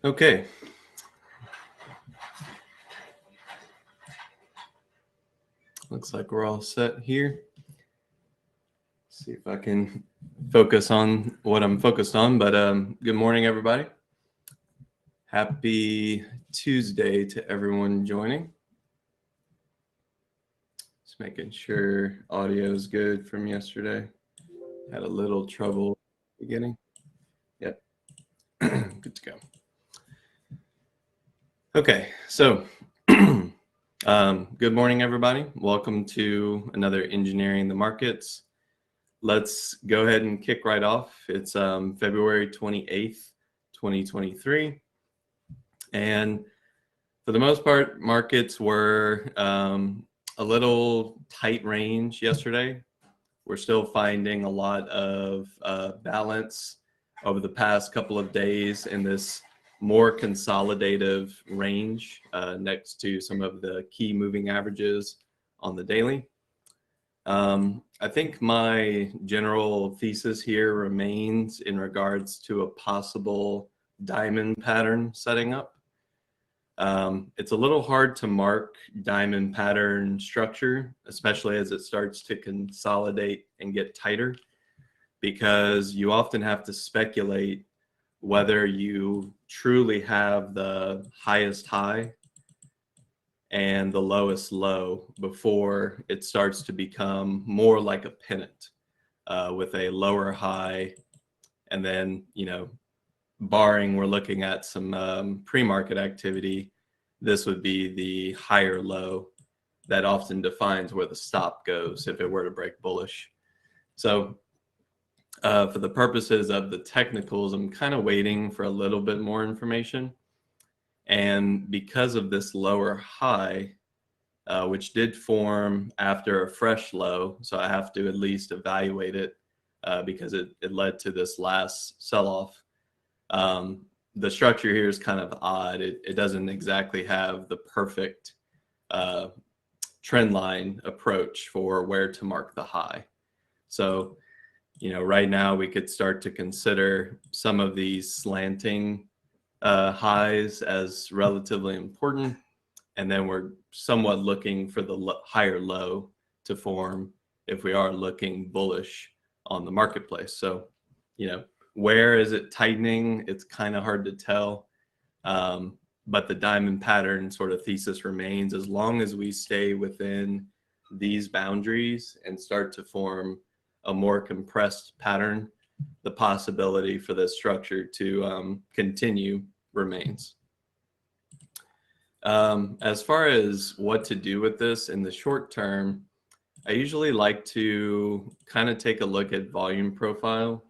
Okay. Looks like we're all set here. See if I can focus on what I'm focused on. But good morning, everybody. Happy Tuesday to everyone joining. Just making sure audio is good from yesterday. Had a little trouble beginning. Yep. Good to go. Okay, so good morning, everybody. Welcome to another Engineering the Markets. Let's go ahead and kick right off. It's February 28th, 2023. And for the most part, markets were a little tight range yesterday. We're still finding a lot of balance over the past couple of days in this more consolidative range next to some of the key moving averages on the daily. I think my general thesis here remains in regards to a possible diamond pattern setting up. It's a little hard to mark diamond pattern structure, especially as it starts to consolidate and get tighter, because you often have to speculate whether you truly have the highest high and the lowest low before it starts to become more like a pennant with a lower high. And then, barring we're looking at some pre-market activity, this would be the higher low that often defines where the stop goes if it were to break bullish. So for the purposes of the technicals, I'm kind of waiting for a little bit more information. And because of this lower high, which did form after a fresh low, so I have to at least evaluate it because it led to this last sell-off. The structure here is kind of odd. It doesn't exactly have the perfect trend line approach for where to mark the high. So, right now we could start to consider some of these slanting highs as relatively important. And then we're somewhat looking for the higher low to form if we are looking bullish on the marketplace. So, where is it tightening? It's kind of hard to tell. But the diamond pattern sort of thesis remains as long as we stay within these boundaries and start to form a more compressed pattern, the possibility for this structure to continue remains. As far as what to do with this in the short term, I usually like to kind of take a look at volume profile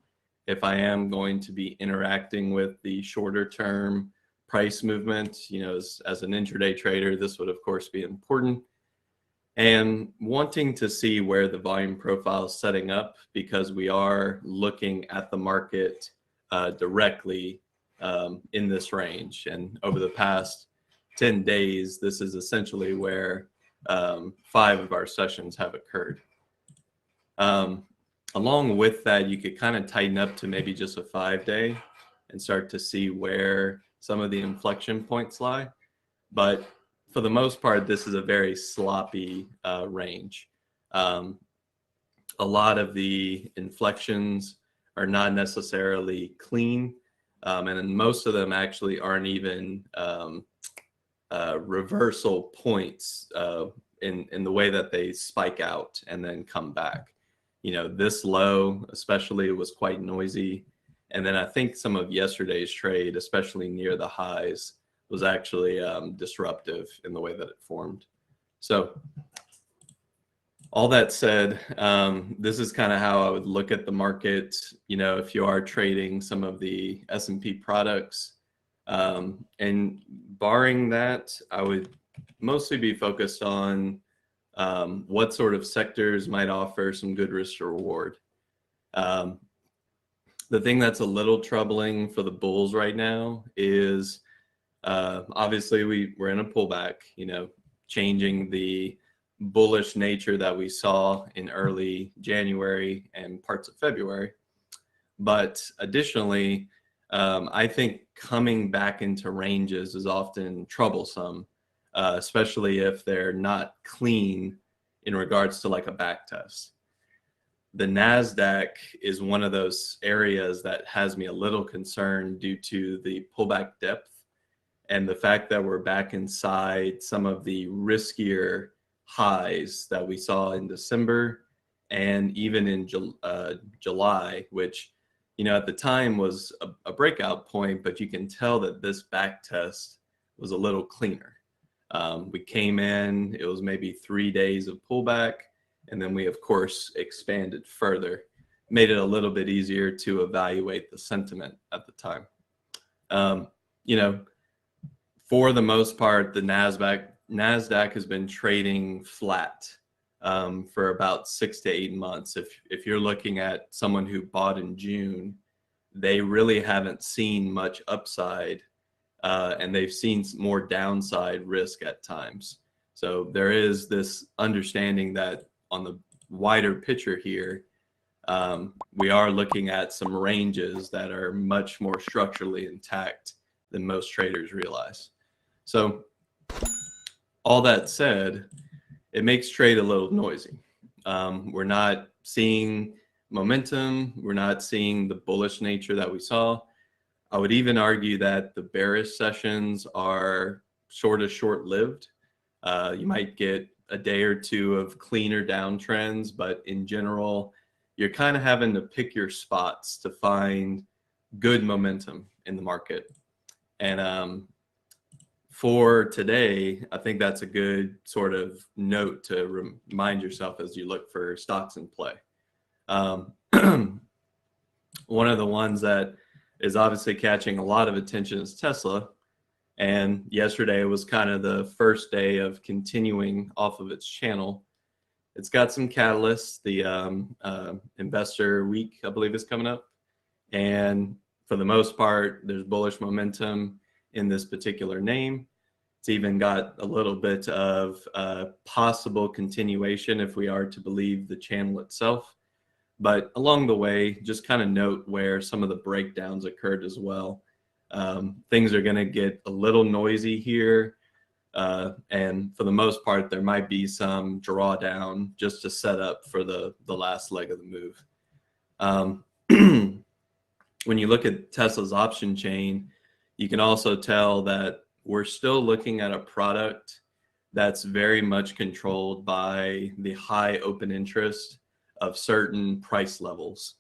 if I am going to be interacting with the shorter term price movement. As an intraday trader, this would of course be important. And wanting to see where the volume profile is setting up, because we are looking at the market directly in this range. And over the past 10 days, this is essentially where 5 of our sessions have occurred. Along with that, you could kind of tighten up to maybe just a 5-day and start to see where some of the inflection points lie. But for the most part, this is a very sloppy range. A lot of the inflections are not necessarily clean, and most of them actually aren't even reversal points in the way that they spike out and then come back. This low especially was quite noisy. And then I think some of yesterday's trade, especially near the highs, was actually disruptive in the way that it formed. So all that said, this is kind of how I would look at the market. If you are trading some of the S&P products, and barring that, I would mostly be focused on what sort of sectors might offer some good risk to reward. The thing that's a little troubling for the bulls right now is obviously we're in a pullback, changing the bullish nature that we saw in early January and parts of February. But additionally, I think coming back into ranges is often troublesome, especially if they're not clean in regards to like a back test. The NASDAQ is one of those areas that has me a little concerned due to the pullback depth and the fact that we're back inside some of the riskier highs that we saw in December and even in July, which, at the time was a breakout point, but you can tell that this back test was a little cleaner. We came in, it was maybe 3 days of pullback, and then we, of course, expanded further, made it a little bit easier to evaluate the sentiment at the time. For the most part, the NASDAQ has been trading flat for about 6 to 8 months. If you're looking at someone who bought in June, they really haven't seen much upside, and they've seen more downside risk at times. So there is this understanding that on the wider picture here, we are looking at some ranges that are much more structurally intact than most traders realize. So all that said, it makes trade a little noisy. We're not seeing momentum. We're not seeing the bullish nature that we saw. I would even argue that the bearish sessions are short-lived. You might get a day or two of cleaner downtrends, but in general, you're kind of having to pick your spots to find good momentum in the market. And for today, I think that's a good sort of note to remind yourself as you look for stocks in play. One of the ones that is obviously catching a lot of attention is Tesla. And yesterday was kind of the first day of continuing off of its channel. It's got some catalysts. The investor week, I believe, is coming up. And for the most part, there's bullish momentum in this particular name. It's even got a little bit of possible continuation if we are to believe the channel itself. But along the way, just kind of note where some of the breakdowns occurred as well. Things are going to get a little noisy here. And for the most part, there might be some drawdown just to set up for the last leg of the move. When you look at Tesla's option chain, you can also tell that we're still looking at a product that's very much controlled by the high open interest of certain price levels.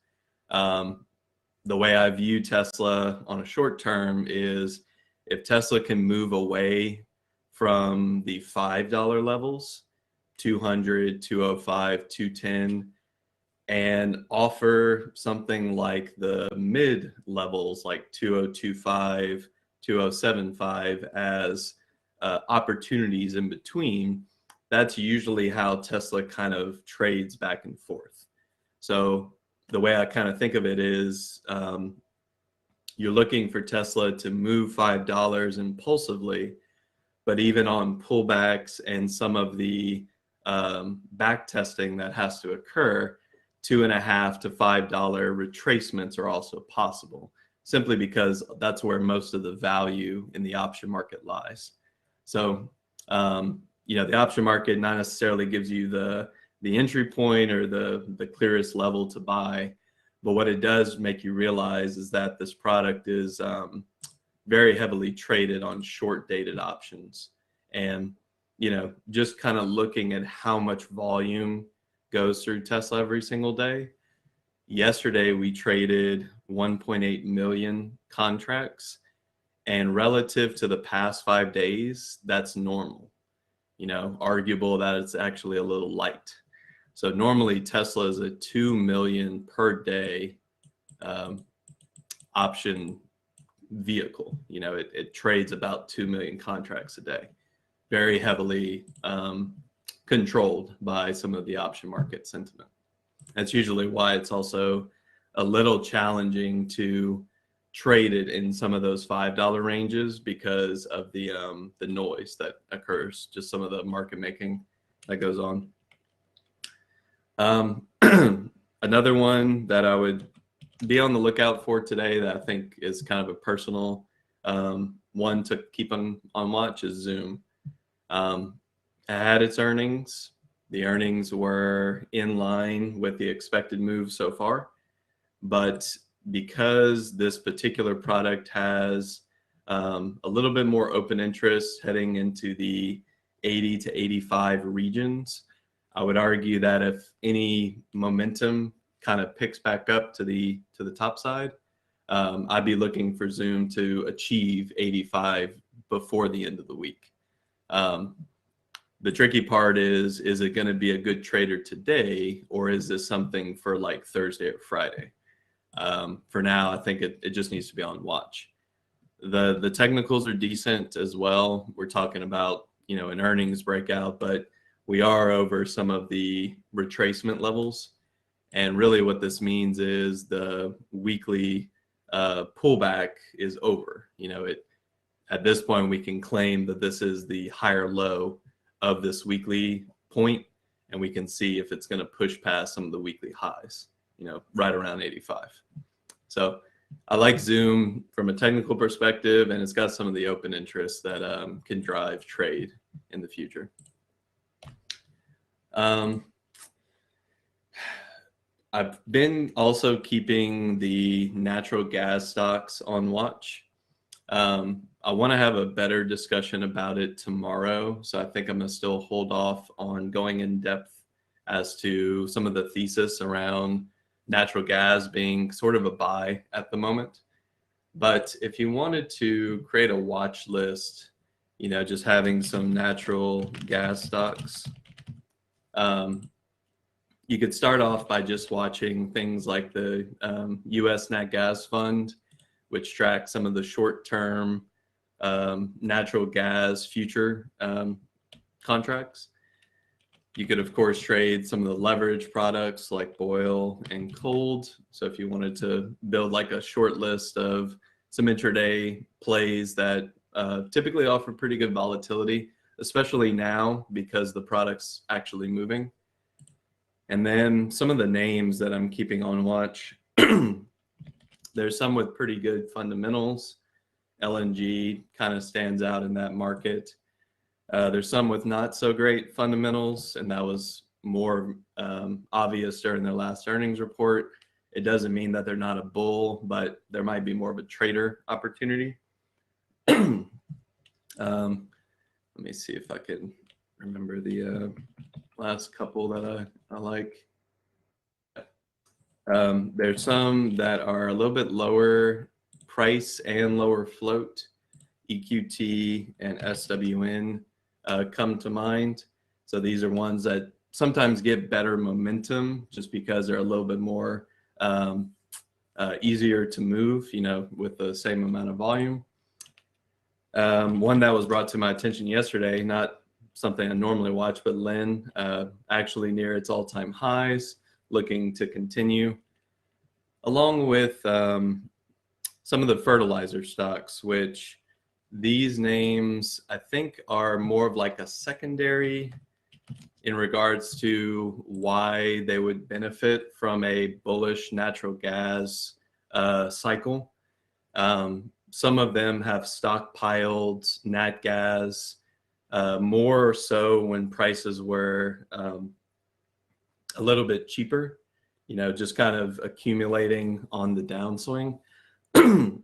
The way I view Tesla on a short term is if Tesla can move away from the $5 levels, 200, 205, 210, and offer something like the mid levels like 2025, 2075 as opportunities in between, that's usually how Tesla kind of trades back and forth. So the way I kind of think of it is you're looking for Tesla to move $5 impulsively, but even on pullbacks and some of the back testing that has to occur, $2.5 to $5 retracements are also possible, simply because that's where most of the value in the option market lies. So, the option market not necessarily gives you the entry point or the clearest level to buy, but what it does make you realize is that this product is very heavily traded on short dated options. And, just kind of looking at how much volume goes through Tesla every single day. Yesterday, we traded 1.8 million contracts, and relative to the past 5 days, that's normal. Arguable that it's actually a little light. So normally Tesla is a 2 million per day option vehicle. It trades about 2 million contracts a day, very heavily controlled by some of the option market sentiment. That's usually why it's also a little challenging to trade it in some of those $5 ranges because of the noise that occurs, just some of the market making that goes on. Another one that I would be on the lookout for today that I think is kind of a personal one to keep on watch is Zoom. It had its earnings. The earnings were in line with the expected move so far, but because this particular product has a little bit more open interest heading into the 80 to 85 regions, I would argue that if any momentum kind of picks back up to the top side, I'd be looking for Zoom to achieve 85 before the end of the week. The tricky part is it going to be a good trader today, or is this something for like Thursday or Friday? For now, I think it just needs to be on watch. The technicals are decent as well. We're talking about, an earnings breakout, but we are over some of the retracement levels. And really what this means is the weekly pullback is over. At this point, we can claim that this is the higher low of this weekly point, and we can see if it's going to push past some of the weekly highs, right around 85. So I like Zoom from a technical perspective, and it's got some of the open interest that can drive trade in the future. I've been also keeping the natural gas stocks on watch. I want to have a better discussion about it tomorrow, so I think I'm going to still hold off on going in depth as to some of the thesis around natural gas being sort of a buy at the moment. But if you wanted to create a watch list, just having some natural gas stocks, you could start off by just watching things like the U.S. Nat Gas Fund, which tracks some of the short-term natural gas future contracts. You could, of course, trade some of the leverage products like oil and cold. So if you wanted to build like a short list of some intraday plays that typically offer pretty good volatility, especially now because the product's actually moving. And then some of the names that I'm keeping on watch, there's some with pretty good fundamentals. LNG kind of stands out in that market. There's some with not so great fundamentals, and that was more obvious during their last earnings report. It doesn't mean that they're not a bull, but there might be more of a trader opportunity. Let me see if I can remember the last couple that I like. There's some that are a little bit lower price and lower float. EQT and SWN come to mind. So these are ones that sometimes get better momentum just because they're a little bit more easier to move, with the same amount of volume. One that was brought to my attention yesterday, not something I normally watch, but Lynn, actually near its all-time highs, looking to continue, along with some of the fertilizer stocks, which these names I think are more of like a secondary in regards to why they would benefit from a bullish natural gas cycle. Some of them have stockpiled nat gas, more so when prices were a little bit cheaper, just kind of accumulating on the downswing.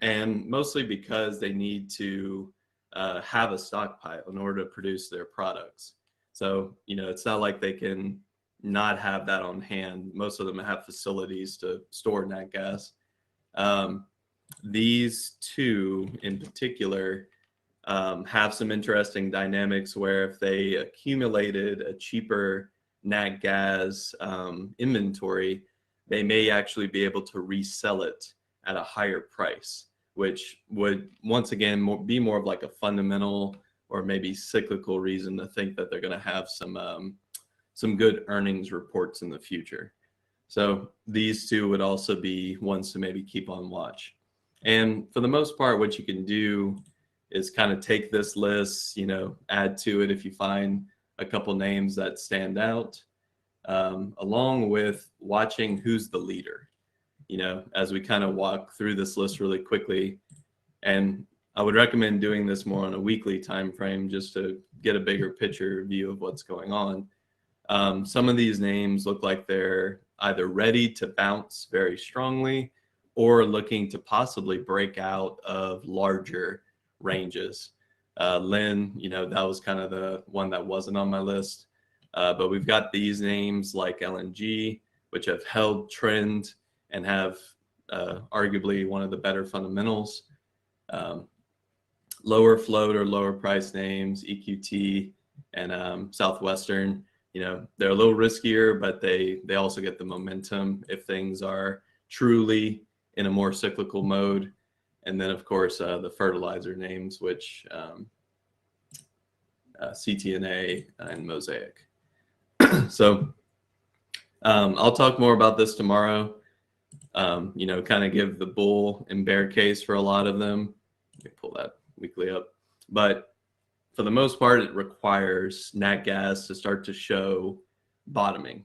And mostly because they need to have a stockpile in order to produce their products. So, it's not like they can not have that on hand. Most of them have facilities to store nat gas. These two in particular have some interesting dynamics where if they accumulated a cheaper nat gas inventory, they may actually be able to resell it at a higher price, which would once again be more of like a fundamental or maybe cyclical reason to think that they're going to have some good earnings reports in the future. So these two would also be ones to maybe keep on watch. And for the most part, what you can do is kind of take this list, add to it if you find a couple names that stand out, along with watching who's the leader. as we kind of walk through this list really quickly. And I would recommend doing this more on a weekly time frame just to get a bigger picture view of what's going on. Some of these names look like they're either ready to bounce very strongly or looking to possibly break out of larger ranges. Lynn, that was kind of the one that wasn't on my list. But we've got these names like LNG, which have held trend and have arguably one of the better fundamentals. Lower float or lower price names, EQT and Southwestern, they're a little riskier, but they also get the momentum if things are truly in a more cyclical mode. And then, of course, the fertilizer names, which CTNA and Mosaic. So I'll talk more about this tomorrow, kind of give the bull and bear case for a lot of them. Let me pull that weekly up. But for the most part, it requires nat gas to start to show bottoming.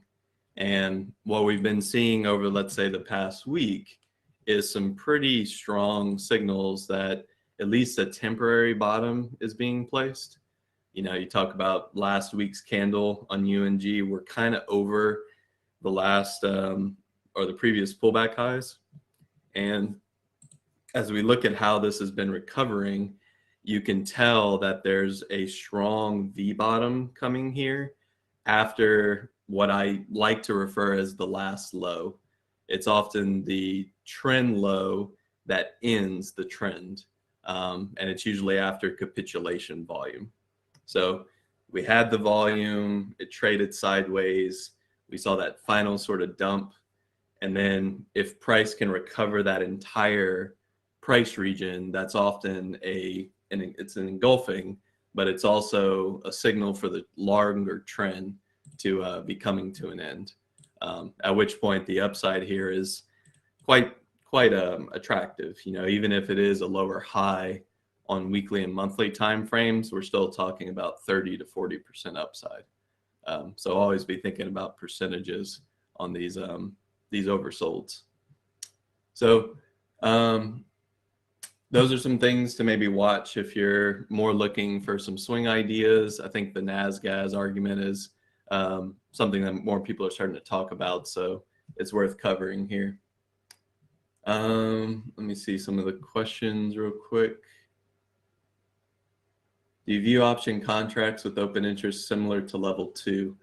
And what we've been seeing over, let's say, the past week is some pretty strong signals that at least a temporary bottom is being placed. You talk about last week's candle on UNG, we're kind of over the last or the previous pullback highs. And as we look at how this has been recovering, you can tell that there's a strong V bottom coming here after what I like to refer as the last low. It's often the trend low that ends the trend. And it's usually after capitulation volume. So we had the volume, it traded sideways. We saw that final sort of dump. And then if price can recover that entire price region, that's often it's an engulfing, but it's also a signal for the longer trend to be coming to an end. At which point the upside here is quite attractive. Even if it is a lower high on weekly and monthly time frames, we're still talking about 30 to 40% upside. So always be thinking about percentages on these oversolds. So those are some things to maybe watch if you're more looking for some swing ideas. I think the NASGAS argument is something that more people are starting to talk about, so it's worth covering here. Let me see some of the questions real quick. Do you view option contracts with open interest similar to level 2?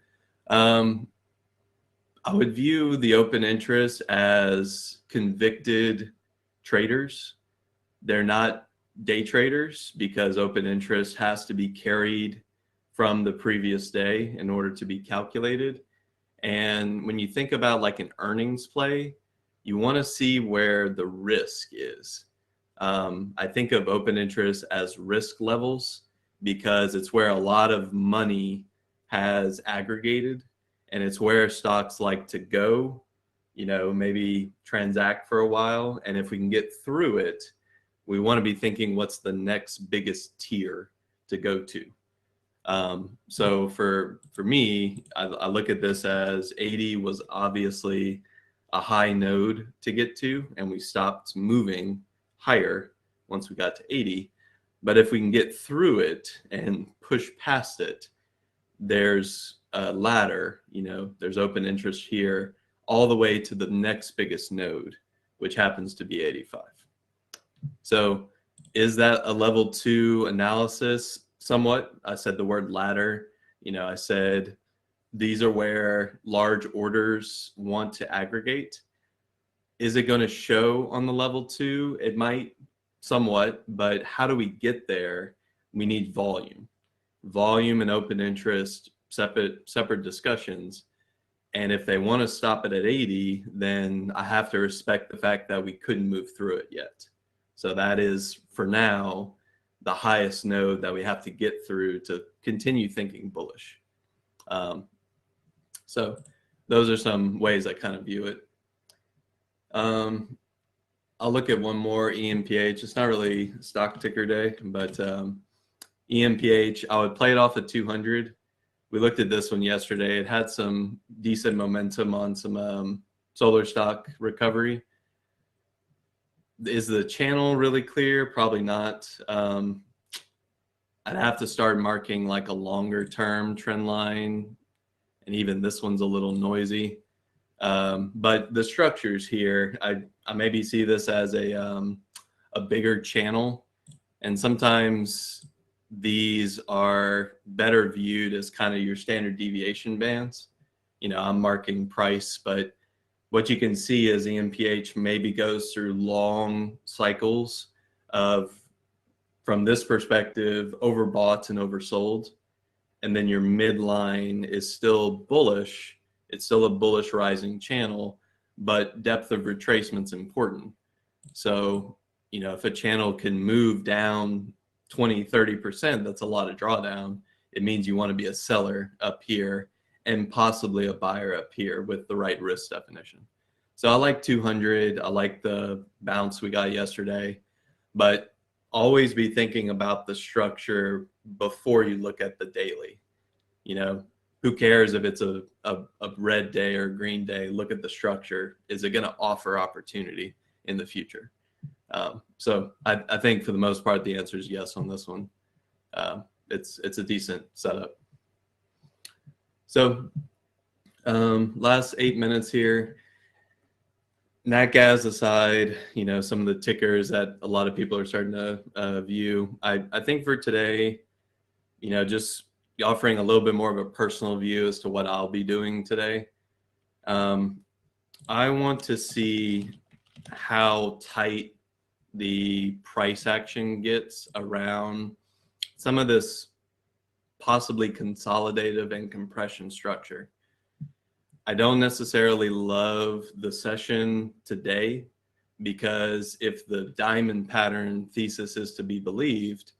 I would view the open interest as convicted traders. They're not day traders because open interest has to be carried from the previous day in order to be calculated. And when you think about like an earnings play, you want to see where the risk is. I think of open interest as risk levels because it's where a lot of money has aggregated, and it's where stocks like to go, maybe transact for a while. And if we can get through it, we want to be thinking what's the next biggest tier to go to. So for me, I look at this as 80 was obviously a high node to get to, and we stopped moving higher once we got to 80. But if we can get through it and push past it, there's a ladder, there's open interest here all the way to the next biggest node, which happens to be 85. So is that a level 2 analysis? Somewhat. I said the word ladder. I said these are where large orders want to aggregate. Is it going to show on the level 2? It might somewhat, but how do we get there? We need volume. Volume and open interest, separate discussions. And if they want to stop it at 80, then I have to respect the fact that we couldn't move through it yet. So that is, for now, the highest node that we have to get through to continue thinking bullish. So those are some ways I kind of view it. I'll look at one more, EMPH. It's not really stock ticker day, but EMPH, I would play it off at 200. We looked at this one yesterday. It had some decent momentum on some solar stock recovery. Is the channel really clear? Probably not. I'd have to start marking like a longer term trend line, and even this one's a little noisy. But the structures here, I maybe see this as a bigger channel, and sometimes these are better viewed as kind of your standard deviation bands. I'm marking price, but what you can see is EMPH maybe goes through long cycles of, from this perspective, overbought and oversold. And then your midline is still bullish. It's still a bullish rising channel, but depth of retracement is important. So, if a channel can move down 20, 30%, that's a lot of drawdown. It means you want to be a seller up here and possibly a buyer up here with the right risk definition. So I like 200. I like the bounce we got yesterday, but always be thinking about the structure before you look at the daily. Who cares if it's a red day or a green day? Look at the structure. Is it going to offer opportunity in the future? So I think for the most part, the answer is yes on this one. It's a decent setup. So last 8 minutes here. Nat gas aside, some of the tickers that a lot of people are starting to view. I think for today, just offering a little bit more of a personal view as to what I'll be doing today. I want to see how tight the price action gets around some of this possibly consolidative and compression structure. I don't necessarily love the session today, because if the diamond pattern thesis is to be believed,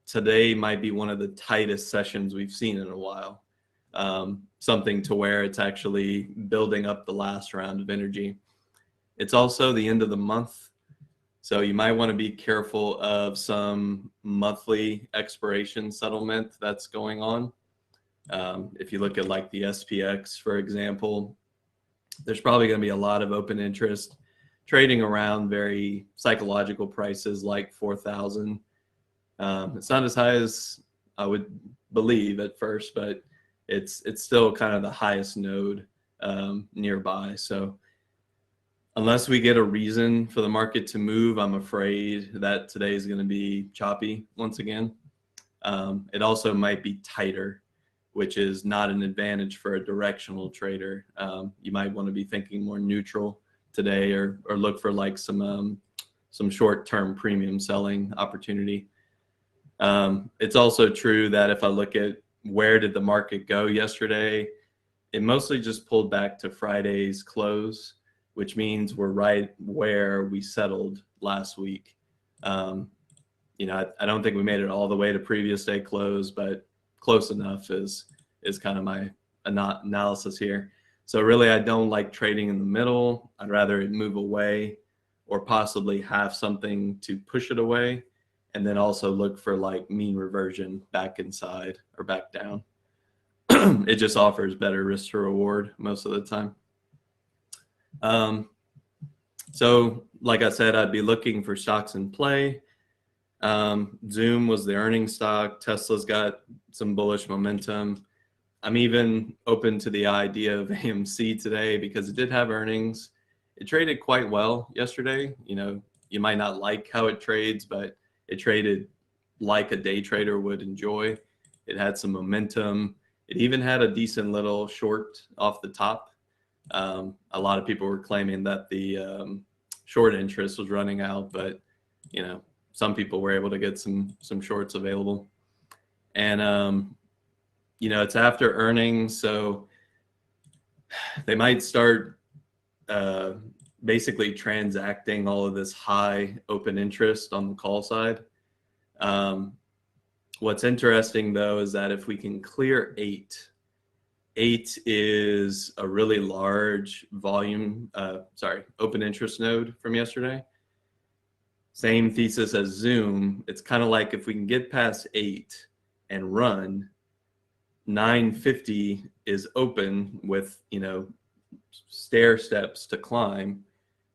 today might be one of the tightest sessions we've seen in a while. Something to where it's actually building up the last round of energy. It's also the end of the month, so you might want to be careful of some monthly expiration settlement that's going on. If you look at like the SPX, for example, there's probably going to be a lot of open interest trading around very psychological prices like 4,000. It's not as high as I would believe at first, but it's still kind of the highest node nearby. So unless we get a reason for the market to move, I'm afraid that today is going to be choppy once again. It also might be tighter, which is not an advantage for a directional trader. You might want to be thinking more neutral today, or look for like some short-term premium selling opportunity. It's also true that if I look at where did the market go yesterday, it mostly just pulled back to Friday's close, which means we're right where we settled last week. I don't think we made it all the way to previous day close, but close enough is kind of my analysis here. So really, I don't like trading in the middle. I'd rather it move away, or possibly have something to push it away, and then also look for like mean reversion back inside or back down. It just offers better risk to reward most of the time. So like I said, I'd be looking for stocks in play. Zoom was the earnings stock. Tesla's got some bullish momentum. I'm even open to the idea of AMC today because it did have earnings. It traded quite well yesterday. You might not like how it trades, but it traded like a day trader would enjoy. It had some momentum. It even had a decent little short off the top. A lot of people were claiming that the short interest was running out, but some people were able to get some shorts available. And it's after earnings, so they might start basically transacting all of this high open interest on the call side. What's interesting though is that if we can clear 8 is a really large volume, open interest node from yesterday. Same thesis as Zoom. It's kind of like if we can get past 8 and run, 950 is open with, stair steps to climb.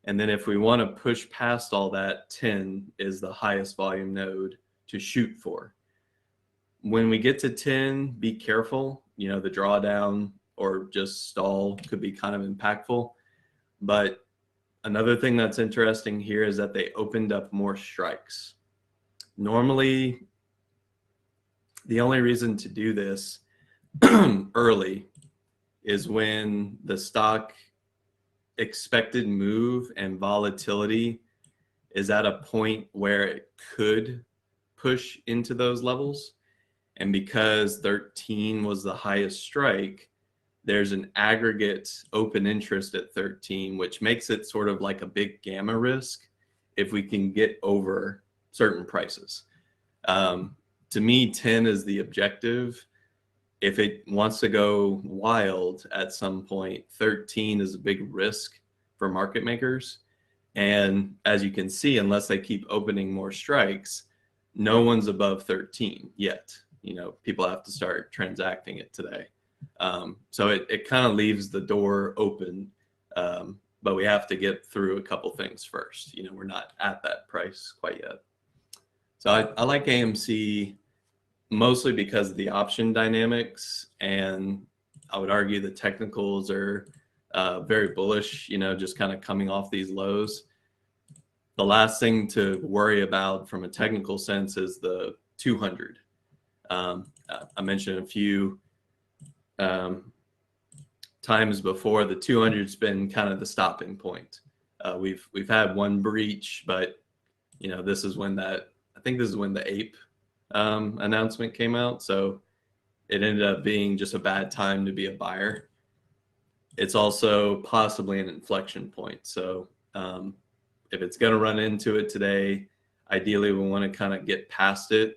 And then if we want to push past all that, 10 is the highest volume node to shoot for. When we get to 10, be careful. The drawdown or just stall could be kind of impactful. But another thing that's interesting here is that they opened up more strikes. Normally, the only reason to do this early is when the stock expected move and volatility is at a point where it could push into those levels. And because 13 was the highest strike, there's an aggregate open interest at 13, which makes it sort of like a big gamma risk if we can get over certain prices. To me, 10 is the objective. If it wants to go wild at some point, 13 is a big risk for market makers. And as you can see, unless they keep opening more strikes, no one's above 13 yet. People have to start transacting it today. So it kind of leaves the door open, but we have to get through a couple things first. We're not at that price quite yet. So I like AMC mostly because of the option dynamics, and I would argue the technicals are very bullish, just kind of coming off these lows. The last thing to worry about from a technical sense is the 200. I mentioned a few times before, the 200's been kind of the stopping point. We've had one breach, but this is when the ape announcement came out, so it ended up being just a bad time to be a buyer. It's also possibly an inflection point. So if it's going to run into it today, ideally we want to kind of get past it.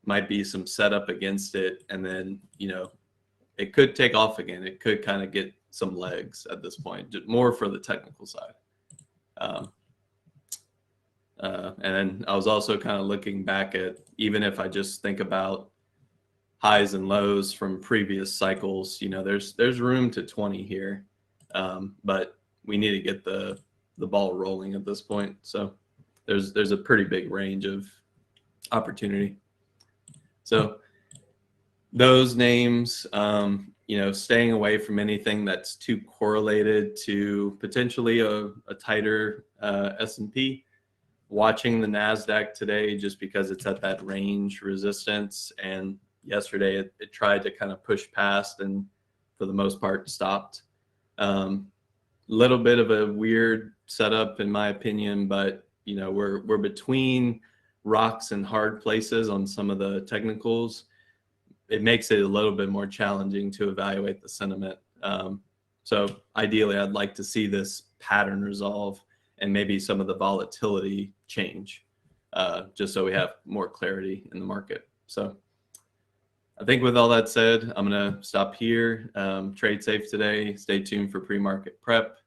Might be some setup against it, and then it could take off again. It could kind of get some legs at this point, more for the technical side. And then I was also kind of looking back at, even if I just think about highs and lows from previous cycles, there's room to 20 here, but we need to get the ball rolling at this point. So there's a pretty big range of opportunity. So those names, staying away from anything that's too correlated to potentially a tighter S&P. Watching the NASDAQ today just because it's at that range resistance, and yesterday it tried to kind of push past and for the most part stopped. Little bit of a weird setup in my opinion, but we're between rocks and hard places on some of the technicals. It makes it a little bit more challenging to evaluate the sentiment. So ideally, I'd like to see this pattern resolve and maybe some of the volatility change, just so we have more clarity in the market. So I think with all that said, I'm going to stop here. Trade safe today. Stay tuned for pre-market prep.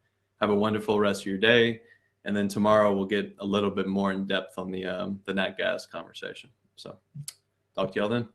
Have a wonderful rest of your day. And then tomorrow we'll get a little bit more in depth on the nat gas conversation. So talk to y'all then.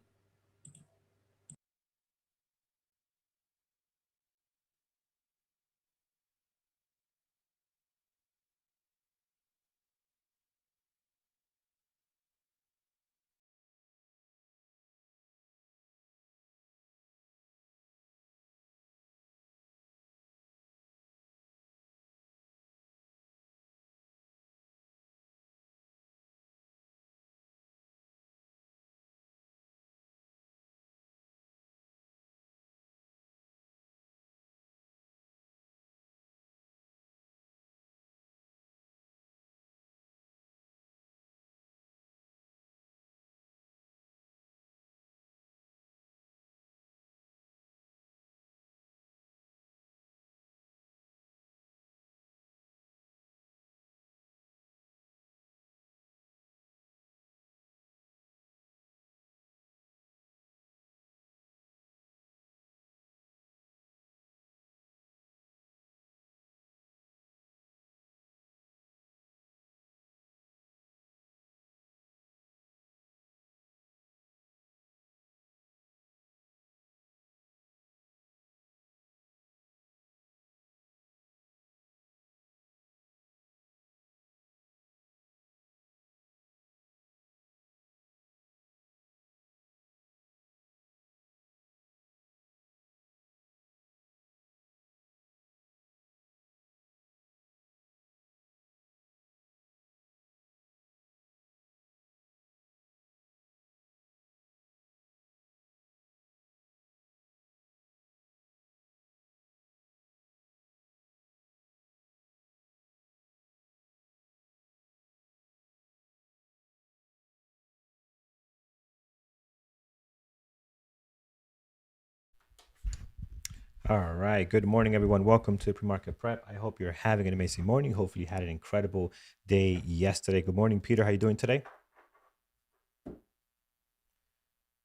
All right. Good morning, everyone. Welcome to PreMarket Prep. I hope you're having an amazing morning. Hopefully, you had an incredible day yesterday. Good morning, Peter. How you doing today?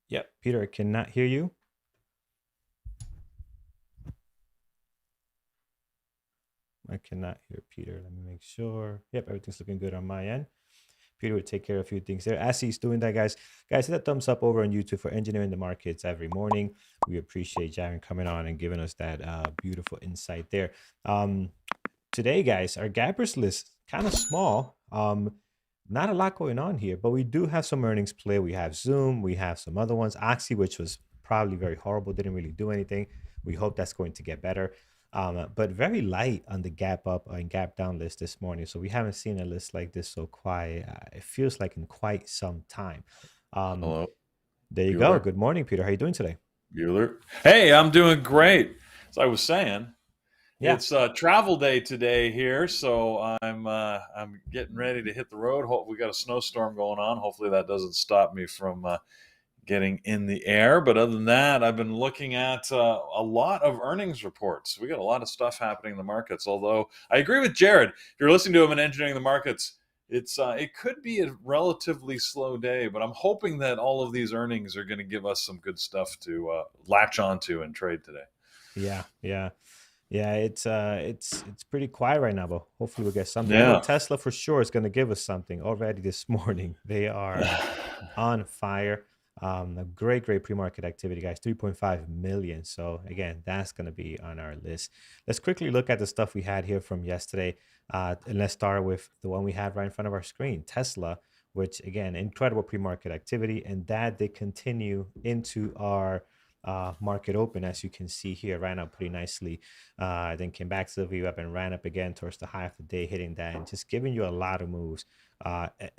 Yep, Peter, I cannot hear you. I cannot hear Peter. Let me make sure. Yep, everything's looking good on my end. Peter would take care of a few things there. As he's doing that, guys, hit that thumbs up over on YouTube for engineering the markets every morning. We appreciate Jaron coming on and giving us that beautiful insight there. Um, Today, guys, our gappers list kind of small. Not a lot going on here, but we do have some earnings play. We have Zoom, we have some other ones. Oxy, which was probably very horrible, didn't really do anything. We hope that's going to get better. But very light on the gap up and gap down list this morning. So we haven't seen a list like this so quiet. It feels like in quite some time. Um, Hello, there you go. Bueller. Good morning, Peter. How you doing today? Bueller. Hey, I'm doing great. As I was saying, Yeah. it's travel day today here, so I'm getting ready to hit the road. Hope we got a snowstorm going on. Hopefully that doesn't stop me from getting in the air. But other than that, I've been looking at a lot of earnings reports. We got a lot of stuff happening in the markets. Although I agree with Jared, if you're listening to him and engineering the markets, it could be a relatively slow day. But I'm hoping that all of these earnings are going to give us some good stuff to latch onto and trade today. Yeah. Yeah. Yeah, it's pretty quiet right now, but hopefully we'll get something. I know Yeah. Tesla for sure is going to give us something already this morning. They are on fire. A great pre-market activity, guys. 3.5 million. So again, that's going to be on our list. Let's quickly look at the stuff we had here from yesterday. And let's start with the one we had right in front of our screen, Tesla, which again, incredible pre-market activity, and that they continue into our market open, as you can see here, ran up pretty nicely. Then came back to the VWAP and ran up again towards the high of the day, hitting that and just giving you a lot of moves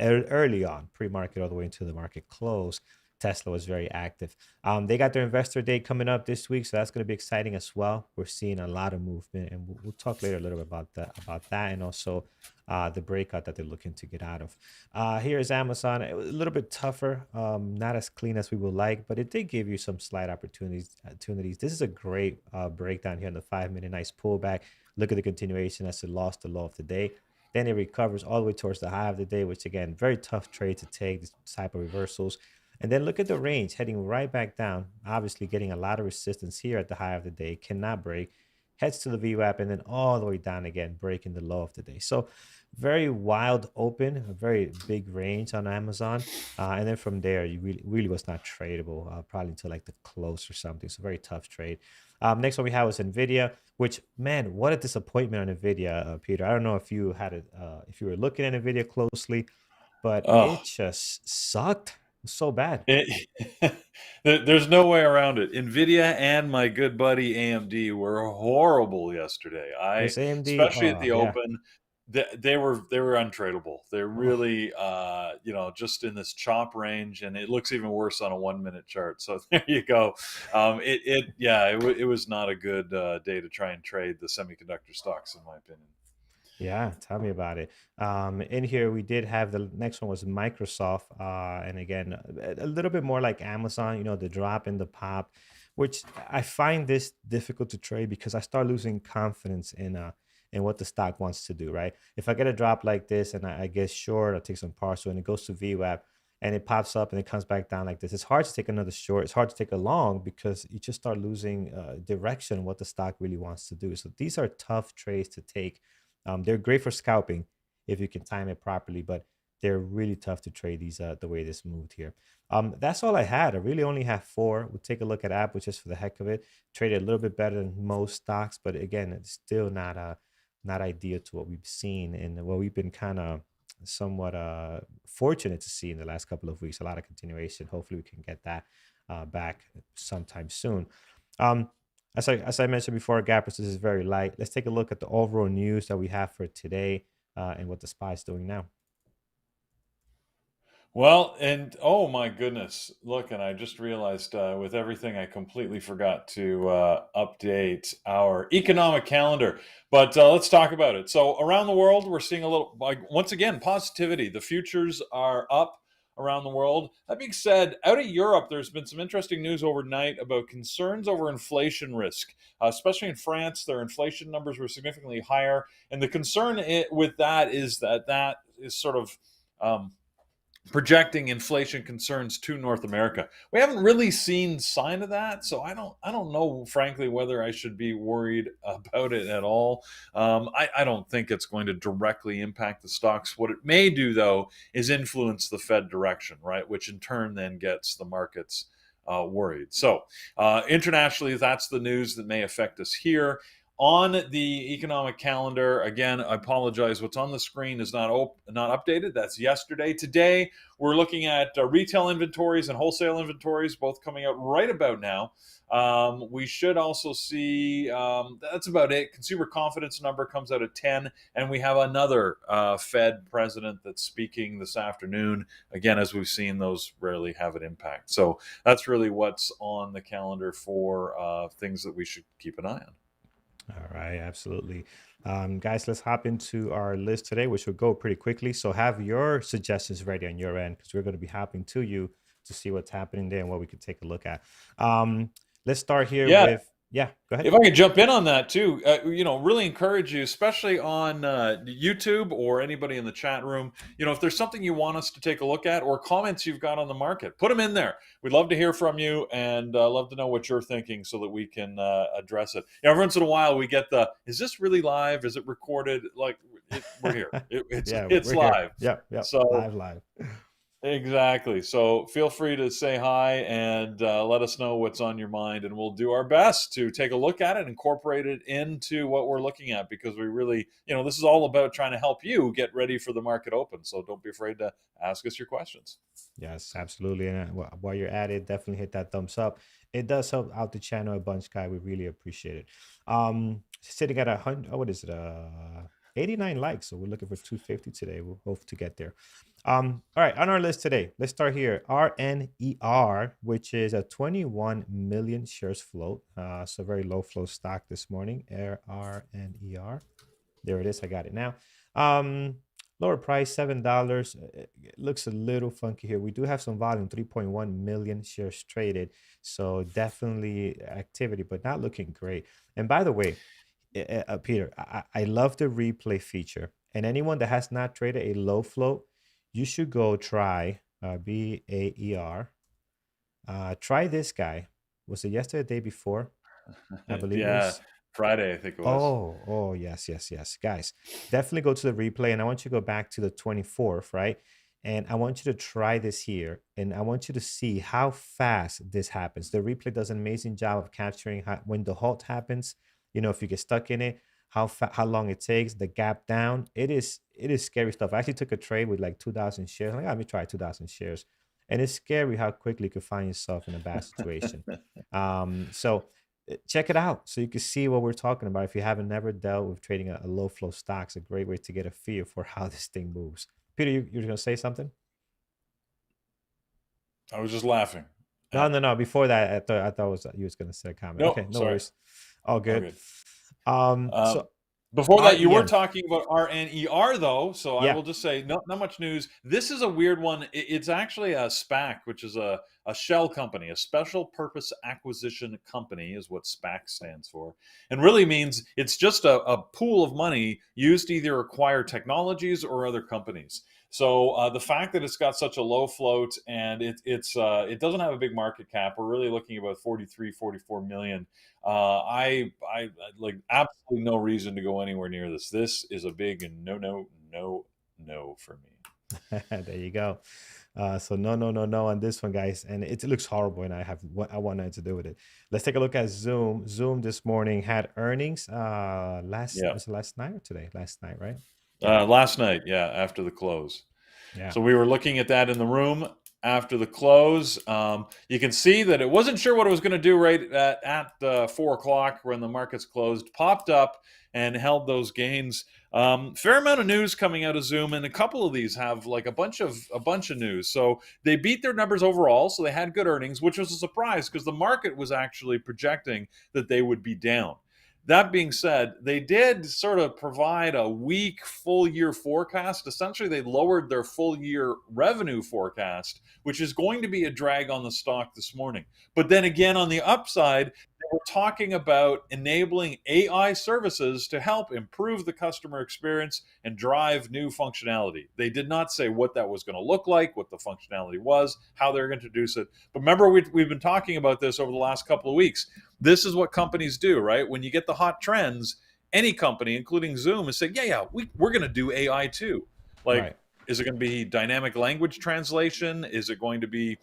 early on, pre-market all the way into the market close. Tesla was very active. They got their investor day coming up this week, so that's going to be exciting as well. We're seeing a lot of movement, and we'll talk later a little bit about that, and also the breakout that they're looking to get out of. Here's Amazon. It was a little bit tougher, not as clean as we would like, but it did give you some slight opportunities. This is a great breakdown here in the 5 minute, nice pullback. Look at the continuation as it lost the low of the day. Then it recovers all the way towards the high of the day, which again, very tough trade to take, this type of reversals. And then look at the range heading right back down, obviously getting a lot of resistance here at the high of the day, cannot break, heads to the VWAP, and then all the way down again, breaking the low of the day. So very wild open, a very big range on Amazon. And then from there, you really was not tradable, probably until like the close or something. So very tough trade. Next one we have was Nvidia, which man, what a disappointment on Nvidia, Peter. I don't know if you had it, if you were looking at Nvidia closely, but Oh, it just sucked so bad. It, there's no way around it. Nvidia and my good buddy AMD were horrible yesterday. This AMD, Especially at the yeah. open, they were untradeable. They're Oh, really just in this chop range, and it looks even worse on a 1 minute chart. So there you go. It was not a good day to try and trade the semiconductor stocks, in my opinion. yeah, tell me about it. In here, we did have the next one was Microsoft, and again, a little bit more like Amazon. The drop and the pop, which I find this difficult to trade because I start losing confidence in what the stock wants to do. Right? If I get a drop like this and I get short, I take some partial, and it goes to VWAP, and it pops up and it comes back down like this. It's hard to take another short. It's hard to take a long because you just start losing direction what the stock really wants to do. So these are tough trades to take. They're great for scalping if you can time it properly, but they're really tough to trade these the way this moved here. That's all I had. I really only have four. We'll take a look at Apple just for the heck of it. Traded a little bit better than most stocks, but again, it's still not ideal to what we've seen and what we've been kind of somewhat fortunate to see in the last couple of weeks. A lot of continuation. Hopefully, we can get that back sometime soon. Um, as I mentioned before, gappers this is very light. Let's take a look at the overall news that we have for today and what the SPY is doing now. Well, and oh my goodness, look, and I just realized with everything, I completely forgot to update our economic calendar. But let's talk about it. So, around the world, we're seeing a little, like, once again, positivity. The futures are up. around the world. That being said, out of Europe, there's been some interesting news overnight about concerns over inflation risk, especially in France. Their inflation numbers were significantly higher. And the concern with that is that is sort of projecting inflation concerns to North America. We haven't really seen sign of that, so I don't know, frankly, whether I should be worried about it at all. I don't think it's going to directly impact the stocks. What it may do, though, is influence the Fed direction, right? Which in turn then gets the markets worried. So internationally, that's the news that may affect us here. On the economic calendar, again, I apologize. What's on the screen is not updated. That's yesterday. Today, we're looking at retail inventories and wholesale inventories, both coming out right about now. We should also see, that's about it. Consumer confidence number comes out at 10, and we have another Fed president that's speaking this afternoon. Again, as we've seen, those rarely have an impact. So that's really what's on the calendar for things that we should keep an eye on. All right, absolutely. Guys, let's hop into our list today, which will go pretty quickly. So have your suggestions ready on your end because we're going to be hopping to you to see what's happening there and what we could take a look at. Let's start here with, go ahead. If I could jump in on that too, really encourage you, especially on YouTube or anybody in the chat room, if there's something you want us to take a look at or comments you've got on the market, put them in there. We'd love to hear from you and love to know what you're thinking so that we can address it. Every once in a while we get is this really live? Is it recorded? We're here. It's live. Here. Yep. So live. Exactly. So feel free to say hi and let us know what's on your mind, and we'll do our best to take a look at it, incorporate it into what we're looking at, because we really, this is all about trying to help you get ready for the market open. So don't be afraid to ask us your questions. Yes, absolutely. And while you're at it, definitely hit that thumbs up. It does help out the channel a bunch, Kai. We really appreciate it. Sitting at 89 likes. So we're looking for 250 today. We'll hope to get there. All right, on our list today, let's start here. RNER, which is a 21 million shares float. So very low flow stock this morning. RNER. There it is. I got it now. Lower price, $7. It looks a little funky here. We do have some volume, 3.1 million shares traded. So definitely activity, but not looking great. And by the way, Peter, I love the replay feature. And anyone that has not traded a low float, you should go try BAER. Try this guy. Was it yesterday, the day before? I believe it was Friday, I think it was. Oh, yes. Guys, definitely go to the replay. And I want you to go back to the 24th, right? And I want you to try this here. And I want you to see how fast this happens. The replay does an amazing job of capturing when the halt happens. If you get stuck in it, how long it takes, the gap down. It is scary stuff. I actually took a trade with like 2,000 shares. I'm like, let me try 2,000 shares. And it's scary how quickly you can find yourself in a bad situation. So check it out so you can see what we're talking about. If you haven't never dealt with trading a low flow stock, it's a great way to get a feel for how this thing moves. Peter, you're going to say something? I was just laughing. No. Before that, I thought you was going to say a comment. No, okay, no sorry. worries. All good. So before that, you were talking about RNER, though, so I will just say not much news. This is a weird one. It's actually a SPAC, which is a shell company, a special purpose acquisition company is what SPAC stands for, and really means it's just a pool of money used to either acquire technologies or other companies. So the fact that it's got such a low float and it doesn't have a big market cap, we're really looking at about 44 million. I like absolutely no reason to go anywhere near this. This is a big no for me. There you go. So no on this one, guys, and it looks horrible, and I want nothing to do with it. Let's take a look at Zoom. Zoom this morning had earnings. Was it last night or today? Last night, right? Last night, after the close. Yeah. So we were looking at that in the room after the close. You can see that it wasn't sure what it was going to do right at 4 o'clock when the markets closed, popped up and held those gains. Fair amount of news coming out of Zoom, and a couple of these have like a bunch of news. So they beat their numbers overall, so they had good earnings, which was a surprise because the market was actually projecting that they would be down. That being said, they did sort of provide a weak full year forecast. Essentially, they lowered their full year revenue forecast, which is going to be a drag on the stock this morning. But then again, on the upside, they were talking about enabling AI services to help improve the customer experience and drive new functionality. They did not say what that was going to look like, what the functionality was, how they're going to introduce it. But remember, we've been talking about this over the last couple of weeks. This is what companies do, right? When you get the hot trends, any company, including Zoom, is saying, yeah, we're going to do AI too. Like, Right. is it going to be dynamic language translation? Is it going to be,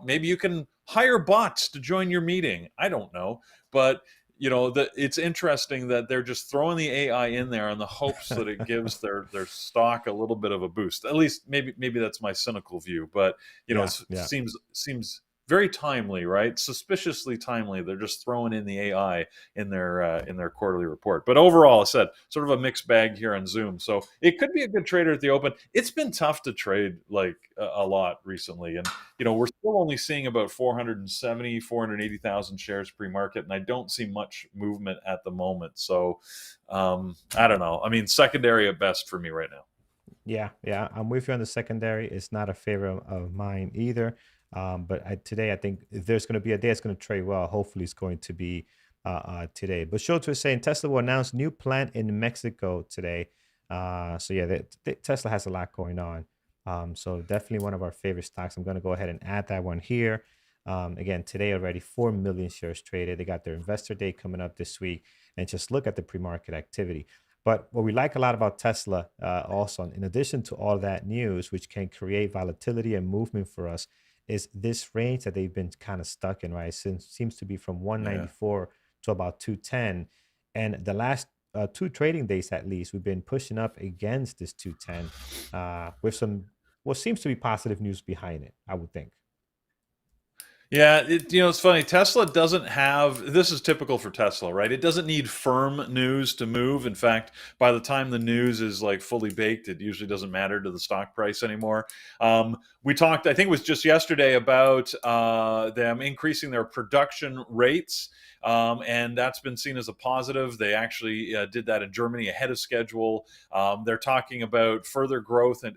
maybe you can hire bots to join your meeting? I don't know. But, it's interesting that they're just throwing the AI in there in the hopes that it gives their stock a little bit of a boost. At least maybe that's my cynical view. But, Yeah. it Yeah. seems very timely, right? Suspiciously timely. They're just throwing in the AI in their quarterly report. But overall, I said sort of a mixed bag here on Zoom. So it could be a good trader at the open. It's been tough to trade like a lot recently, and we're still only seeing about 480,000 shares pre-market, and I don't see much movement at the moment. So I don't know. I mean, secondary at best for me right now. Yeah, yeah, I'm with you on the secondary. It's not a favorite of mine either. But today, I think if there's going to be a day it's going to trade well, hopefully it's going to be today. But Schultz was saying Tesla will announce new plant in Mexico today. So yeah, Tesla has a lot going on. So definitely one of our favorite stocks. I'm going to go ahead and add that one here. Again, today already 4 million shares traded. They got their investor day coming up this week, and just look at the pre-market activity. But what we like a lot about Tesla, also, in addition to all that news, which can create volatility and movement for us, is this range that they've been kind of stuck in, right? Since seems to be from Yeah. 194 to about 210, and the last two trading days at least, we've been pushing up against this 210 with some what seems to be positive news behind it, I would think. Yeah, it's funny. Tesla doesn't have, this is typical for Tesla, right? It doesn't need firm news to move. In fact, by the time the news is like fully baked, it usually doesn't matter to the stock price anymore. We talked, I think it was just yesterday, about them increasing their production rates. And that's been seen as a positive. They actually did that in Germany ahead of schedule. They're talking about further growth and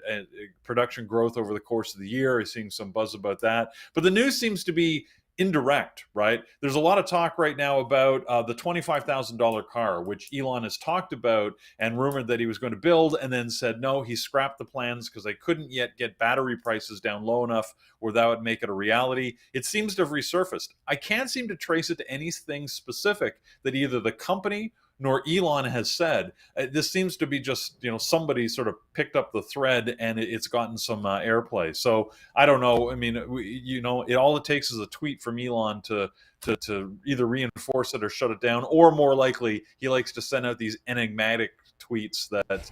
production growth over the course of the year. Seeing some buzz about that. But the news seems to be indirect, right? There's a lot of talk right now about the $25,000 car, which Elon has talked about and rumored that he was going to build, and then said no, he scrapped the plans because they couldn't yet get battery prices down low enough where that would make it a reality. It seems to have resurfaced. I can't seem to trace it to anything specific that either the company nor Elon has said. This seems to be just, somebody sort of picked up the thread and it's gotten some airplay. So I don't know. I mean, all it takes is a tweet from Elon to either reinforce it or shut it down, or more likely, he likes to send out these enigmatic tweets that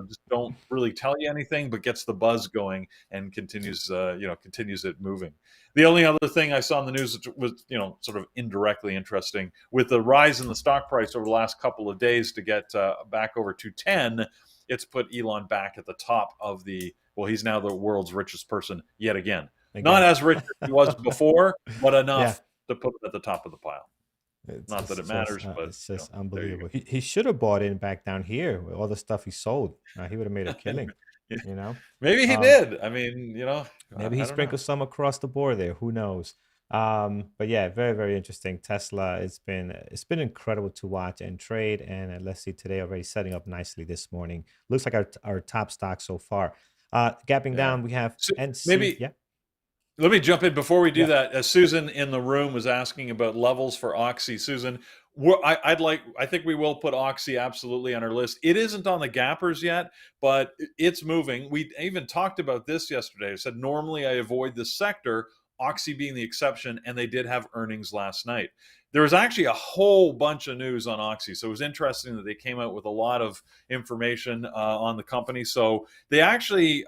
just don't really tell you anything, but gets the buzz going and continues it moving. The only other thing I saw in the news was, sort of indirectly interesting, with the rise in the stock price over the last couple of days to get back over 210, it's put Elon back at the top of well, he's now the world's richest person yet again. Not as rich as he was before, but Yeah, enough to put him at the top of the pile. Not that it matters, but it's just there you unbelievable. He should have bought in back down here with all the stuff he sold. He would have made a go. killing, you know. Maybe he Um, did. I mean, Maybe he I don't know. sprinkled some across the board there. Who knows? But yeah, very, very interesting. Tesla, it's been incredible to watch and trade. And let's see, today already setting up nicely this morning. Looks like our top stock so far. Gapping Yeah. down, we have So NC. maybe Yeah, let me jump in before we do yeah. that. Susan in the room was asking about levels for Oxy. Susan, I think we will put Oxy absolutely on our list. It isn't on the gappers yet, but it's moving. We even talked about this yesterday. I said normally I avoid this sector, Oxy being the exception, and they did have earnings last night. There was actually a whole bunch of news on Oxy, so it was interesting that they came out with a lot of information on the company. So they actually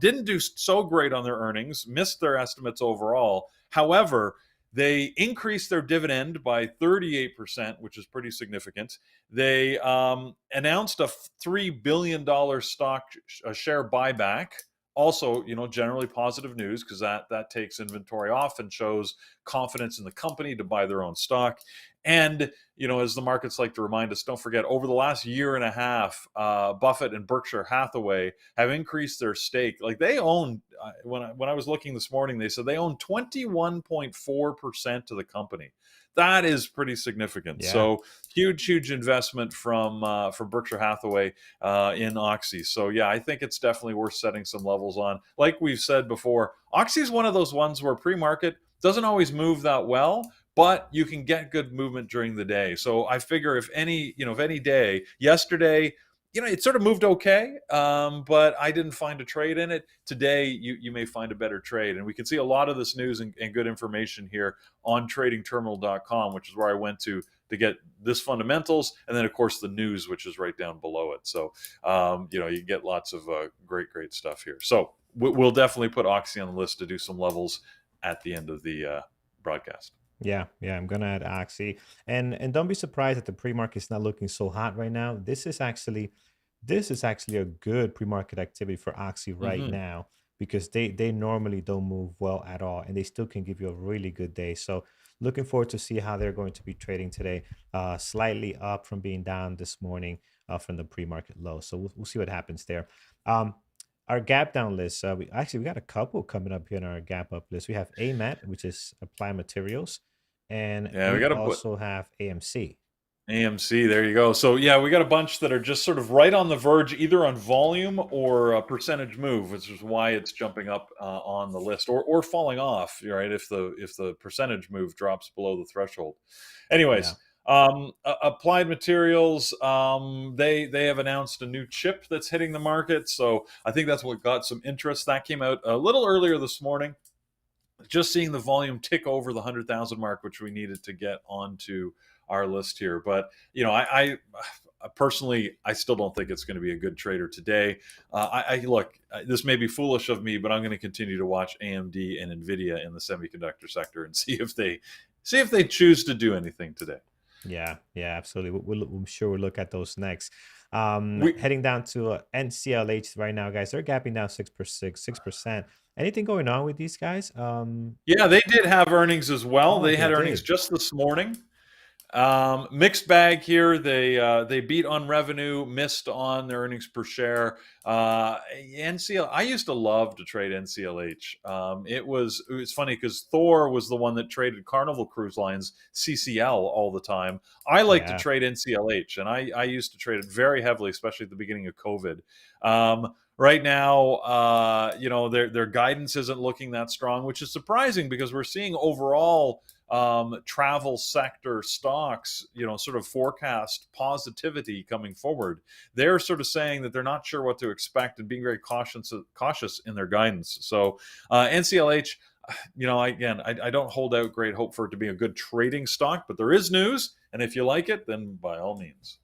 didn't do so great on their earnings, missed their estimates overall. However, they increased their dividend by 38%, which is pretty significant. They announced a $3 billion share buyback. Also, generally positive news, because that takes inventory off and shows confidence in the company to buy their own stock. And as the markets like to remind us, don't forget, over the last year and a half, Buffett and Berkshire Hathaway have increased their stake. Like they own, when I was looking this morning, they said they own 21.4% of the company. That is pretty significant. Yeah. So huge investment from Berkshire Hathaway in Oxy. So yeah, I think it's definitely worth setting some levels on. Like we've said before, Oxy is one of those ones where pre-market doesn't always move that well, but you can get good movement during the day. So I figure if any day, yesterday, it sort of moved okay, but I didn't find a trade in it. Today, you may find a better trade. And we can see a lot of this news and good information here on tradingterminal.com, which is where I went to get this fundamentals, and then of course the news, which is right down below it. So you get lots of great stuff here. So we'll definitely put Oxy on the list to do some levels at the end of the broadcast. Yeah, I'm gonna add Oxy, and don't be surprised that the pre-market is not looking so hot right now. This is actually a good pre-market activity for Oxy right Mm-hmm. now, because they normally don't move well at all, and they still can give you a really good day. So looking forward to see how they're going to be trading today. Slightly up from being down this morning from the pre-market low. So we'll see what happens there. Um, our gap down list. We got a couple coming up here in our gap up list. We have AMAT, which is Applied Materials, and Yeah, we we got to put also have AMC. AMC. There you go. So yeah, we got a bunch that are just sort of right on the verge, either on volume or a percentage move, which is why it's jumping up on the list, or falling off. Right, if the percentage move drops below the threshold. Yeah. Anyways, Applied Materials, they have announced a new chip that's hitting the market, so I think that's what got some interest. That came out a little earlier this morning. Just seeing the volume tick over the 100,000 mark, which we needed to get onto our list here. But I personally, I still don't think it's going to be a good trader today. I look, this may be foolish of me, but I'm going to continue to watch AMD and Nvidia in the semiconductor sector and see if they choose to do anything today. Yeah, absolutely. I'm sure we'll look at those next. We Heading down to NCLH right now, guys. They're gapping down 6%. Anything going on with these guys? Yeah, they did have earnings as well. Oh, They they had earnings did. just this morning. Mixed bag here. They beat on revenue, missed on their earnings per share. NCL. I used to love to trade NCLH. It was funny because Thor was the one that traded Carnival Cruise Lines CCL all the time. I like to Yeah, trade NCLH, and I used to trade it very heavily, especially at the beginning of COVID. Right now, their guidance isn't looking that strong, which is surprising because we're seeing overall travel sector stocks, sort of forecast positivity coming forward. They're sort of saying that they're not sure what to expect and being very cautious in their guidance. So NCLH, I don't hold out great hope for it to be a good trading stock, but there is news, and if you like it, then by all means.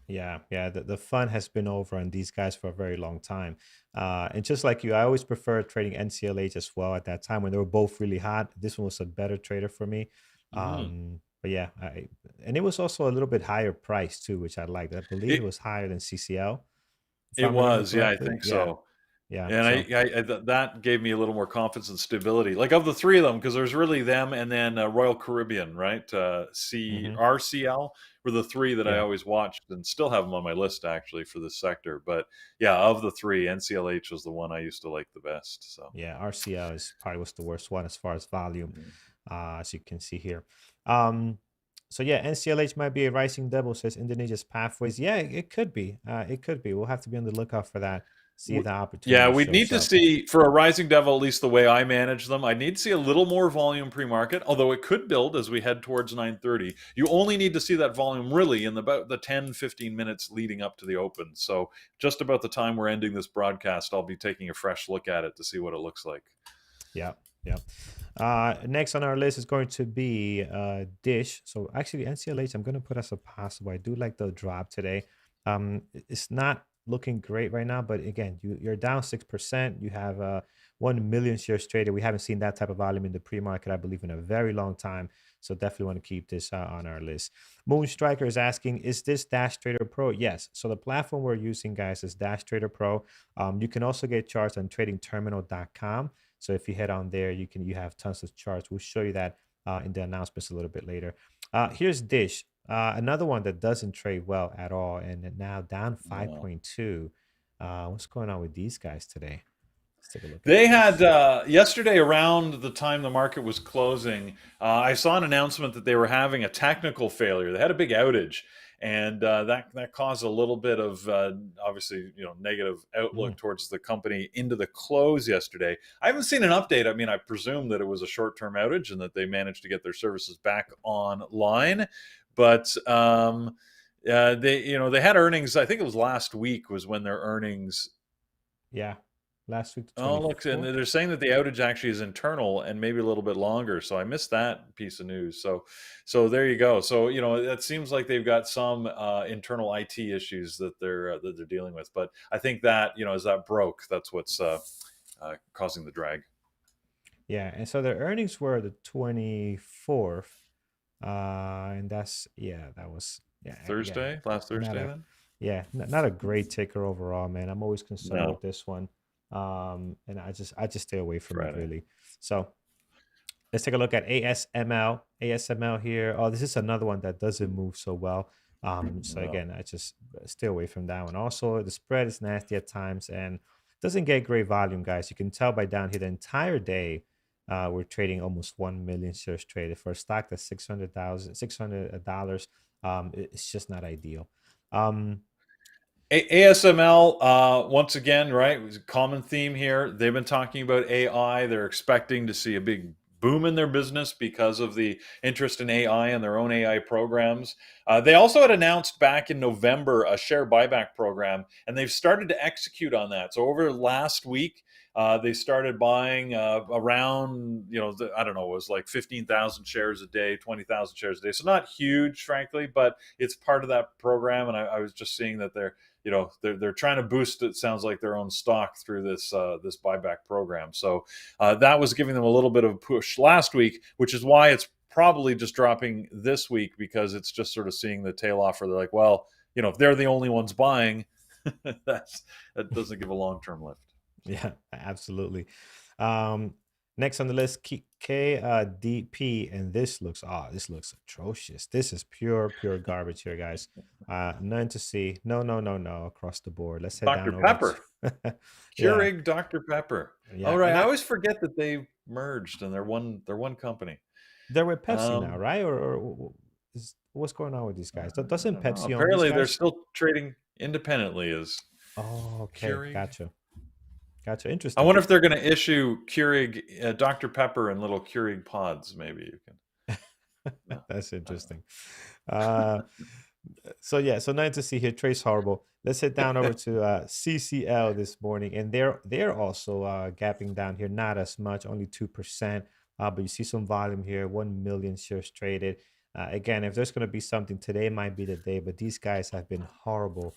yeah. The fun has been over on these guys for a very long time. And just like you, I always prefer trading NCLH as well at that time when they were both really hot. This one was a better trader for me. Mm. But yeah, and it was also a little bit higher price too, which I liked. I believe it It was higher than CCL, if it I'm remembering was, yeah, I correctly. think Yeah, so. And So that gave me a little more confidence and stability. Like of the three of them, because there's really them and then Royal Caribbean, right? hmm RCL were the three that I yeah. always watched and still have them on my list actually for this sector. But yeah, of the three, NCLH was the one I used to like the best. So Yeah, RCL is probably was the worst one as far as volume, mm. as you can see here. Um, so yeah, NCLH might be a rising double, says Indonesia's pathways. Yeah, it could be. It could be. We'll have to be on the lookout for that. See if W- the Yeah, opportunity we'd need shows to up. see for a rising devil, at least the way I manage them. I need to see a little more volume pre-market, although it could build as we head towards 9:30. You only need to see that volume really in about the 10-15 minutes leading up to the open. So just about the time we're ending this broadcast, I'll be taking a fresh look at it to see what it looks like. Yeah, yeah. Next on our list is going to be Dish. So actually, NCLH, I'm going to put as a possible. I do like the drop today. It's not looking great right now, but again, you're down 6%. You have 1 million shares traded. We haven't seen that type of volume in the pre-market, I believe, in a very long time. So definitely want to keep this on our list. Moon Striker is asking, is this Dash Trader Pro? Yes. So the platform we're using, guys, is Dash Trader Pro. You can also get charts on tradingterminal.com. So if you head on there, you have tons of charts. We'll show you that in the announcements a little bit later. Here's Dish, another one that doesn't trade well at all, and now down No. 5.2. What's going on with these guys today? Let's take a look at They had this. yesterday around the time the market was closing. I saw an announcement that they were having a technical failure. They had a big outage, and that caused a little bit of obviously negative Mm, outlook towards the company into the close yesterday. I haven't seen an update. I mean, I presume that it was a short-term outage and that they managed to get their services back online, but. They had earnings. I think it was last week was when their earnings. yeah, last week the Oh, look, and 24th. they're saying that the outage actually is internal and maybe a little bit longer. So I missed that piece of news. So there you go. So it seems like they've got some internal IT issues that they're dealing with. But I think that as that broke, that's what's causing the drag. Yeah, and so their earnings were the 24th. And that's, yeah, that was, yeah, again, Thursday, last not Thursday, a, then. yeah, not a great ticker overall, man. I'm always concerned No, with this one. And I just stay away from it Friday. really. So let's take a look at ASML. ASML here. Oh, this is another one that doesn't move so well. So No. again, I just stay away from that one. Also, the spread is nasty at times and doesn't get great volume, guys. You can tell by down here the entire day. We're trading almost 1 million shares traded for a stock that's $600. It's just not ideal. Um, ASML, once again, right? It was a common theme here. They've been talking about AI. They're expecting to see a big boom in their business because of the interest in AI and their own AI programs. They also had announced back in November a share buyback program, and they've started to execute on that. So over last week, they started buying around, I don't know, it was like 15,000 shares a day, 20,000 shares a day. So not huge, frankly, but it's part of that program. And I was just seeing that they're trying to boost, it sounds like, their own stock through this buyback program. So that was giving them a little bit of a push last week, which is why it's probably just dropping this week, because it's just sort of seeing the tail off. Where they're like, well, if they're the only ones buying, that doesn't give a long-term lift. Yeah, absolutely. Um, Next on the list, KDP, and this looks atrocious. This is pure garbage here, guys. None to see. No, no, no, no, across the board. Let's head Dr. down over Pepper, to yeah, Keurig Dr. Pepper. All yeah, right, and I always forget that they merged and they're one company. they're with Pepsi now, Um, right? What's going on with these guys? I Doesn't don't know. Pepsi own these Apparently, they're guys? still trading independently as Oh, okay, Keurig. gotcha. I Interesting. wonder if they're going to issue Keurig, Dr. Pepper in little Keurig pods. Maybe you can. No, That's I don't interesting. Uh, so yeah, so nice to see here. Trace horrible. Let's head down over know. to CCL this morning, and they're also gapping down here. Not as much, only 2%. But you see some volume here. 1 million shares traded. Again, if there's going to be something today, might be the day. But these guys have been horrible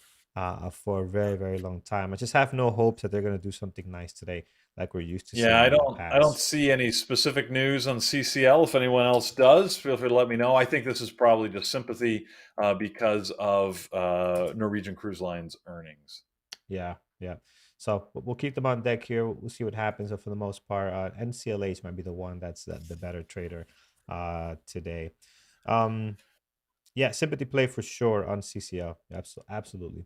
for a very long time. I just have no hopes that they're going to do something nice today, like we're used to Yeah, seeing I in the don't past. see any specific news on CCL. If anyone else does, feel free to let me know. I think this is probably just sympathy because of Norwegian Cruise Line's earnings. Yeah, yeah. So we'll keep them on deck here. We'll see what happens. But for the most part, NCLH might be the one that's the better trader today. Um, yeah, sympathy play for sure on CCL. Absolutely.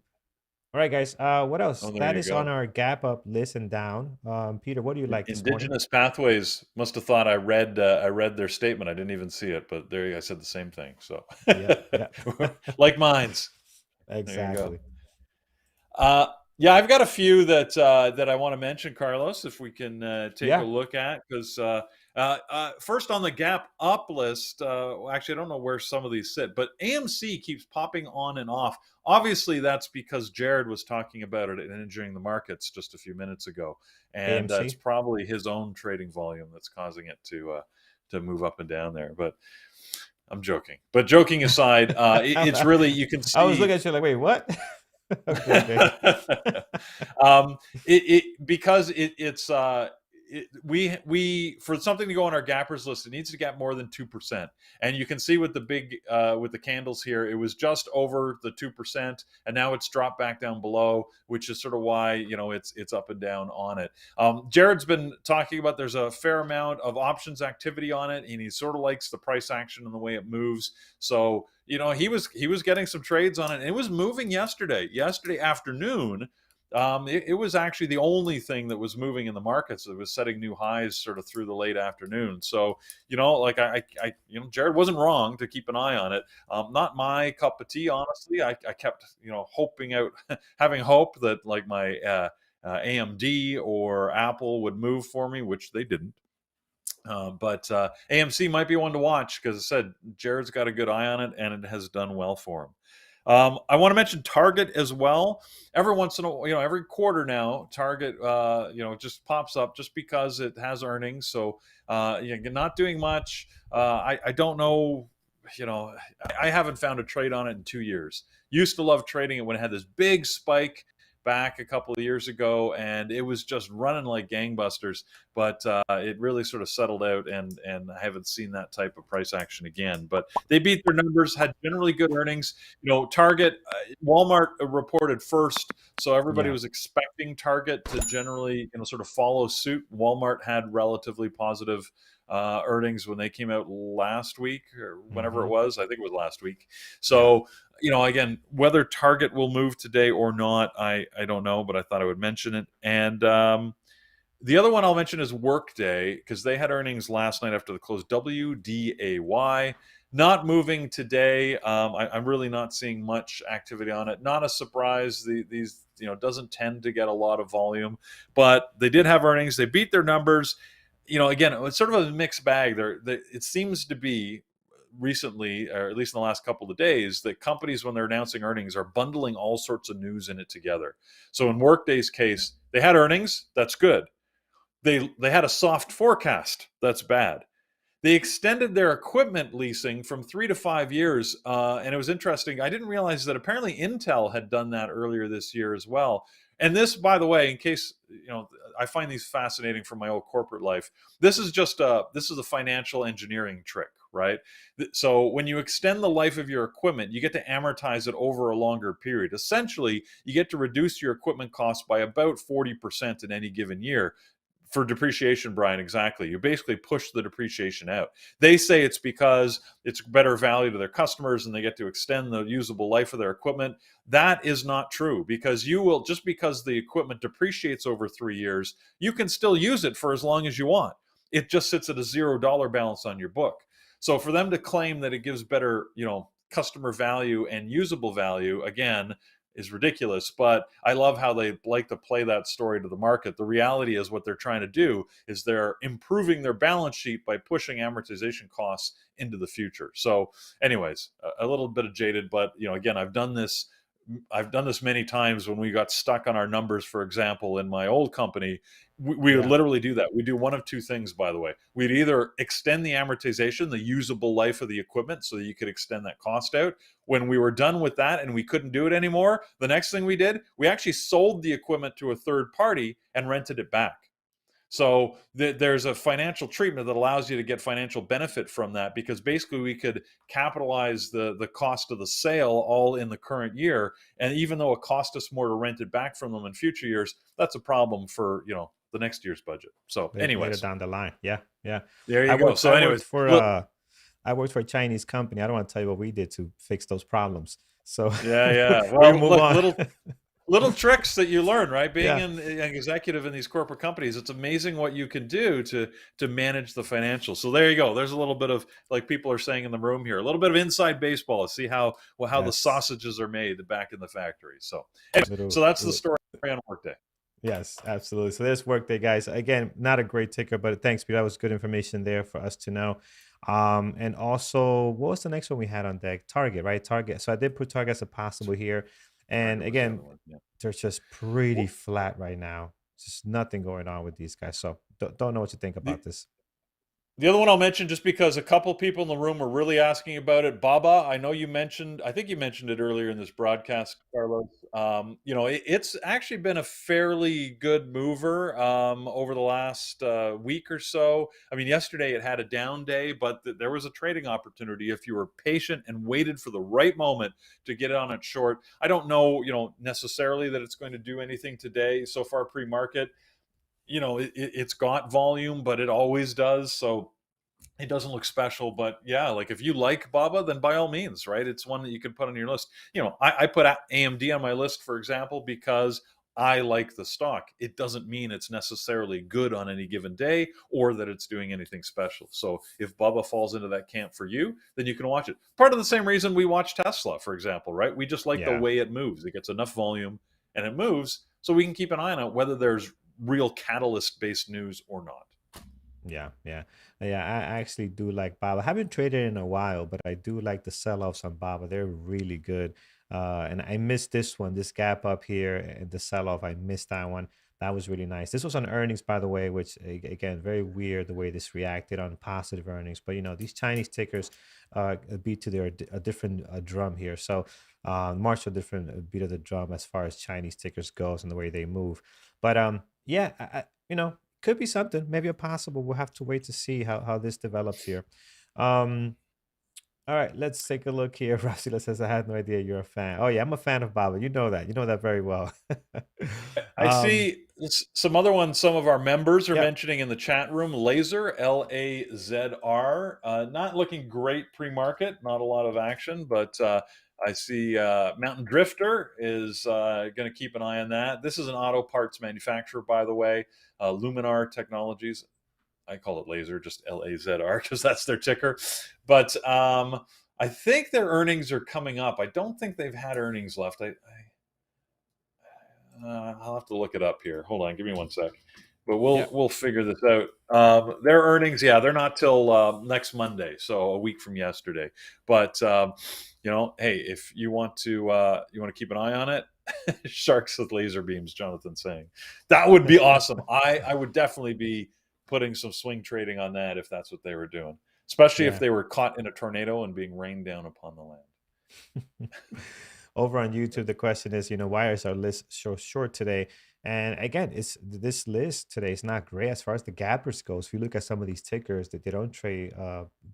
All right, guys. What else? Oh, there That you is on go. our gap up, listen down. Peter, what do you like this morning? Indigenous Pathways must have thought I read their statement. I didn't even see it, but I said the same thing. So, Yeah, yeah. like minds. There you go. Exactly. Uh, yeah, I've got a few that I want to mention, Carlos, if we can take a Yeah, look at. Because first on the Gap Up list, actually, I don't know where some of these sit, but AMC keeps popping on and off. Obviously, that's because Jared was talking about it and entering the markets just a few minutes ago, and it's AMC. probably his own trading volume that's causing it to move up and down there. But I'm joking. But joking aside, it's really, you can I was looking see. at you like, wait, what? Okay, okay. um, because it's we for something to go on our gappers list, it needs to get more than 2%. And you can see with the big with the candles here, it was just over the 2%, and now it's dropped back down below, which is sort of why it's up and down on it. Jared's been talking about there's a fair amount of options activity on it, and he sort of likes the price action and the way it moves. So he was getting some trades on it, and it was moving yesterday afternoon. It was actually the only thing that was moving in the markets. It was setting new highs sort of through the late afternoon. So, Jared wasn't wrong to keep an eye on it. Not my cup of tea, honestly. I kept, hoping out, having hope that like my AMD or Apple would move for me, which they didn't. But AMC might be one to watch because I said Jared's got a good eye on it and it has done well for him. I want to mention Target as well. Every once in a while, every quarter now, Target, just pops up just because it has earnings. So, not doing much. I don't know. I haven't found a trade on it in 2 years. Used to love trading it when it had this big spike back a couple of years ago, and it was just running like gangbusters. But it really sort of settled out, and I haven't seen that type of price action again. But they beat their numbers, had generally good earnings. Target, Walmart reported first, so everybody was expecting Target to generally sort of follow suit. Walmart had relatively positive earnings when they came out last week or whenever it was. I think it was last week. So again, whether Target will move today or not, I don't know, but I thought I would mention it. And the other one I'll mention is Workday, because they had earnings last night after the close. WDAY, not moving today. I'm really not seeing much activity on it. Not a surprise. These doesn't tend to get a lot of volume, but they did have earnings. They beat their numbers. Again, it's sort of a mixed bag. It seems to be recently, or at least in the last couple of days, that companies, when they're announcing earnings, are bundling all sorts of news in it together. So in Workday's case, they had earnings. That's good. They had a soft forecast. That's bad. They extended their equipment leasing from 3 to 5 years, and it was interesting. I didn't realize that apparently Intel had done that earlier this year as well. And this, by the way, in case I find these fascinating from my old corporate life. This is a financial engineering trick, right? So when you extend the life of your equipment, you get to amortize it over a longer period. Essentially, you get to reduce your equipment costs by about 40% in any given year. For depreciation, Brian, exactly. You basically push the depreciation out. They say it's because it's better value to their customers and they get to extend the usable life of their equipment. That is not true, because just because the equipment depreciates over 3 years, you can still use it for as long as you want. It just sits at a $0 balance on your book. So for them to claim that it gives better, customer value and usable value, again, is ridiculous. But I love how they like to play that story to the market. The reality is what they're trying to do is they're improving their balance sheet by pushing amortization costs into the future. So anyways, a little bit of jaded, but again, I've done this many times when we got stuck on our numbers. For example, in my old company, we would literally do that. We do one of two things, by the way. We'd either extend the amortization, the usable life of the equipment, so that you could extend that cost out. When we were done with that and we couldn't do it anymore, the next thing we did, we actually sold the equipment to a third party and rented it back. So there's a financial treatment that allows you to get financial benefit from that, because basically we could capitalize the cost of the sale all in the current year. And even though it cost us more to rent it back from them in future years, that's a problem for, the next year's budget. So anyways. Later down the line. Yeah. There you go. So anyways. I worked for a Chinese company. I don't want to tell you what we did to fix those problems. So yeah. Well, look, little tricks that you learn, right? Being an executive in these corporate companies, it's amazing what you can do to manage the financials. So there you go. There's a little bit of, like people are saying in the room here, a little bit of inside baseball to see how the sausages are made back in the factory. So so that's the story on Workday. Yes, absolutely. So there's Workday, guys. Again, not a great ticker, but thanks, Peter. That was good information there for us to know. And also, what was the next one we had on deck? Target, right? Target. So I did put Target as a possible here. And again, they're just pretty flat right now. Just nothing going on with these guys. So don't know what you think about this. The other one I'll mention, just because a couple people in the room were really asking about it. Baba, I know you mentioned, I think you mentioned it earlier in this broadcast, Carlos. It's actually been a fairly good mover over the last week or so. I mean, yesterday it had a down day, but there was a trading opportunity if you were patient and waited for the right moment to get it on it short. I don't know, necessarily that it's going to do anything today. So far, pre-market, it's got volume, but it always does. So it doesn't look special. But yeah, like if you like Baba, then by all means, right? It's one that you can put on your list. I put AMD on my list, for example, because I like the stock. It doesn't mean it's necessarily good on any given day or that it's doing anything special. So if Baba falls into that camp for you, then you can watch it. Part of the same reason we watch Tesla, for example, right? We just like the Yeah. way it moves. It gets enough volume and it moves, so we can keep an eye on it, whether there's real catalyst based news or not. Yeah, yeah, yeah. I actually do like Baba. I haven't traded in a while, but I do like the sell-offs on Baba. They're really good. And I missed this one, this gap up here, and the sell-off. I missed that one. That was really nice. This was on earnings, by the way, which again, very weird the way this reacted on positive earnings. But these Chinese tickers beat to a different drum here. So march to a different beat of the drum as far as Chinese tickers goes and the way they move. But yeah, could be something, maybe a possible. We'll have to wait to see how this develops here. Um, all right, let's take a look here. Rasila says, I had no idea you're a fan. Oh, yeah, I'm a fan of Baba. You know that. You know that very well. I um, see some other ones some of our members are yep, mentioning in the chat room. Laser, LAZR, not looking great pre-market, not a lot of action, but I see Mountain Drifter is going to keep an eye on that. This is an auto parts manufacturer, by the way, Luminar Technologies. I call it Laser, just LAZR, because that's their ticker. But I think their earnings are coming up. I don't think they've had earnings left. I'll have to look it up here. Hold on, give me one sec. But we'll yep. we'll figure this out. Their earnings, yeah, they're not till next Monday, so a week from yesterday. But hey, if you want to keep an eye on it, sharks with laser beams. Jonathan saying that would be awesome. I would definitely be putting some swing trading on that if that's what they were doing, especially if Yeah. they were caught in a tornado and being rained down upon the land. Over on YouTube, the question is, why is our list so short today? And again, it's this list today is not great as far as the gappers goes. If you look at some of these tickers, that they don't trade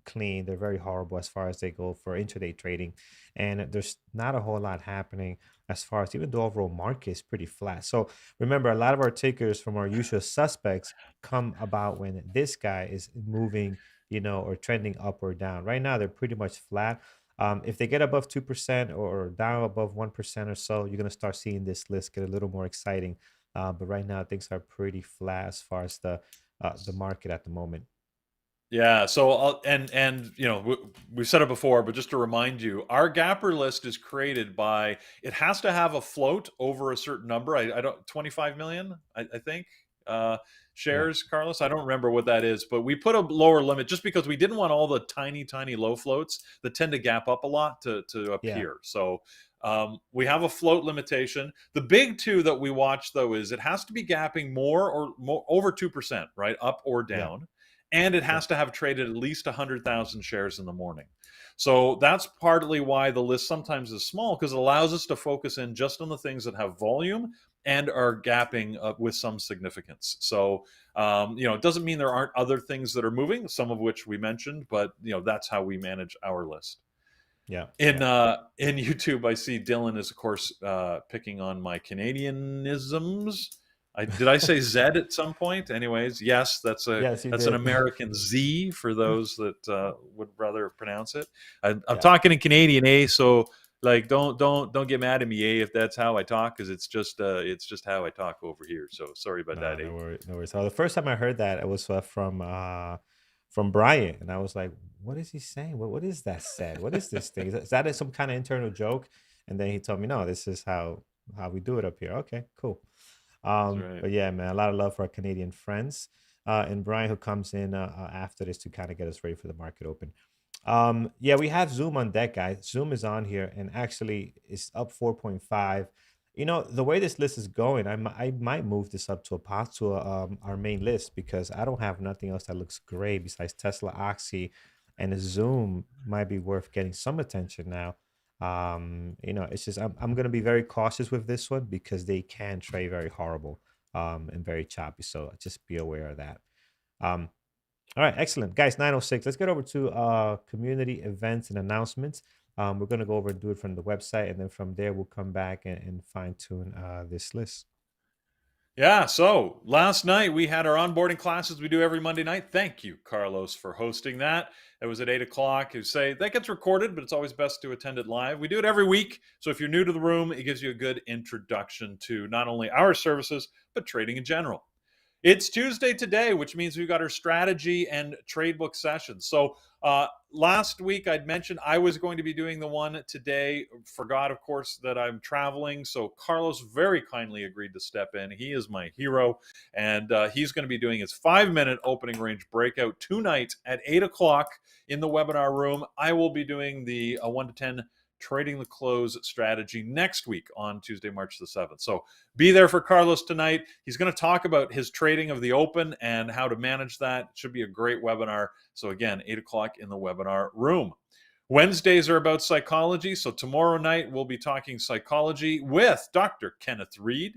clean, they're very horrible as far as they go for intraday trading, and there's not a whole lot happening as far as even the overall market is pretty flat. So remember, a lot of our tickers from our usual suspects come about when this guy is moving, or trending up or down. Right now, they're pretty much flat. If they get above 2% or down above 1% or so, you're going to start seeing this list get a little more exciting. But right now, things are pretty flat as far as the market at the moment. Yeah. So, and we've said it before, but just to remind you, our gapper list is created by, it has to have a float over a certain number. I don't 25 million, I think, Yeah, shares, Carlos. I don't remember what that is, but we put a lower limit just because we didn't want all the tiny, tiny low floats that tend to gap up a lot to yeah, appear. So we have a float limitation. The big two that we watch though is it has to be gapping more or more over 2%, right, up or yeah, down, and it yeah, has to have traded at least 100,000 shares in the morning. So that's partly why the list sometimes is small, because it allows us to focus in just on the things that have volume and are gapping with some significance. So, it doesn't mean there aren't other things that are moving, some of which we mentioned, but that's how we manage our list. yeah, In yeah, in YouTube, I see Dylan is of course picking on my Canadianisms. Did I say Z at some point? Anyways, yes, yes, you that's an did. American Z for those that would rather pronounce it. I'm Yeah, talking in Canadian, eh? So like, don't get mad at me, eh? If that's how I talk, because it's just how I talk over here. So sorry about no, that, no eh? worries, no worries. So the first time I heard that, it was from Brian, and I was like, "What is he saying? What is that said? What is this thing? Is that some kind of internal joke?" And then he told me, "No, this is how we do it up here." Okay, cool. That's right. But yeah, man, a lot of love for our Canadian friends. And Brian, who comes in after this to kind of get us ready for the market open. Yeah, we have Zoom on deck, guys. Zoom is on here and actually it's up 4.5. The way this list is going, I might move this up to our main list because I don't have nothing else that looks great besides Tesla Oxy, and the Zoom might be worth getting some attention now. It's just I'm gonna be very cautious with this one because they can trade very horrible, and very choppy. So just be aware of that. Um, all right, excellent. Guys, 9:06. Let's get over to community events and announcements. We're going to go over and do it from the website, and then from there, we'll come back and fine tune this list. Yeah, so last night we had our onboarding classes we do every Monday night. Thank you, Carlos, for hosting that. It was at 8 o'clock. You say that gets recorded, but it's always best to attend it live. We do it every week. So if you're new to the room, it gives you a good introduction to not only our services, but trading in general. It's Tuesday today, which means we've got our strategy and trade book sessions. So last week I'd mentioned I was going to be doing the one today. Forgot, of course, that I'm traveling. So Carlos very kindly agreed to step in. He is my hero. And he's going to be doing his 5-minute opening range breakout tonight at 8 o'clock in the webinar room. I will be doing the 1 to 10 trading the close strategy next week on Tuesday, March the 7th. So be there for Carlos tonight. He's going to talk about his trading of the open and how to manage that. It should be a great webinar. So again, 8 o'clock in the webinar room. Wednesdays are about psychology. So tomorrow night, we'll be talking psychology with Dr. Kenneth Reed.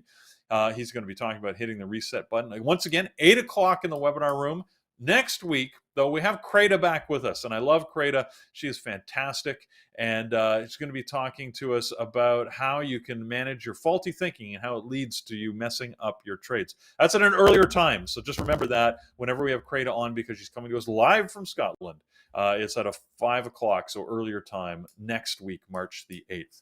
He's going to be talking about hitting the reset button. Once again, 8 o'clock in the webinar room. Next week, though, we have Kreda back with us, and I love Kreda. She is fantastic, and she's going to be talking to us about how you can manage your faulty thinking and how it leads to you messing up your trades. That's at an earlier time, so just remember that whenever we have Kreda on, because she's coming to us live from Scotland. It's at 5 o'clock, so earlier time next week, March the 8th.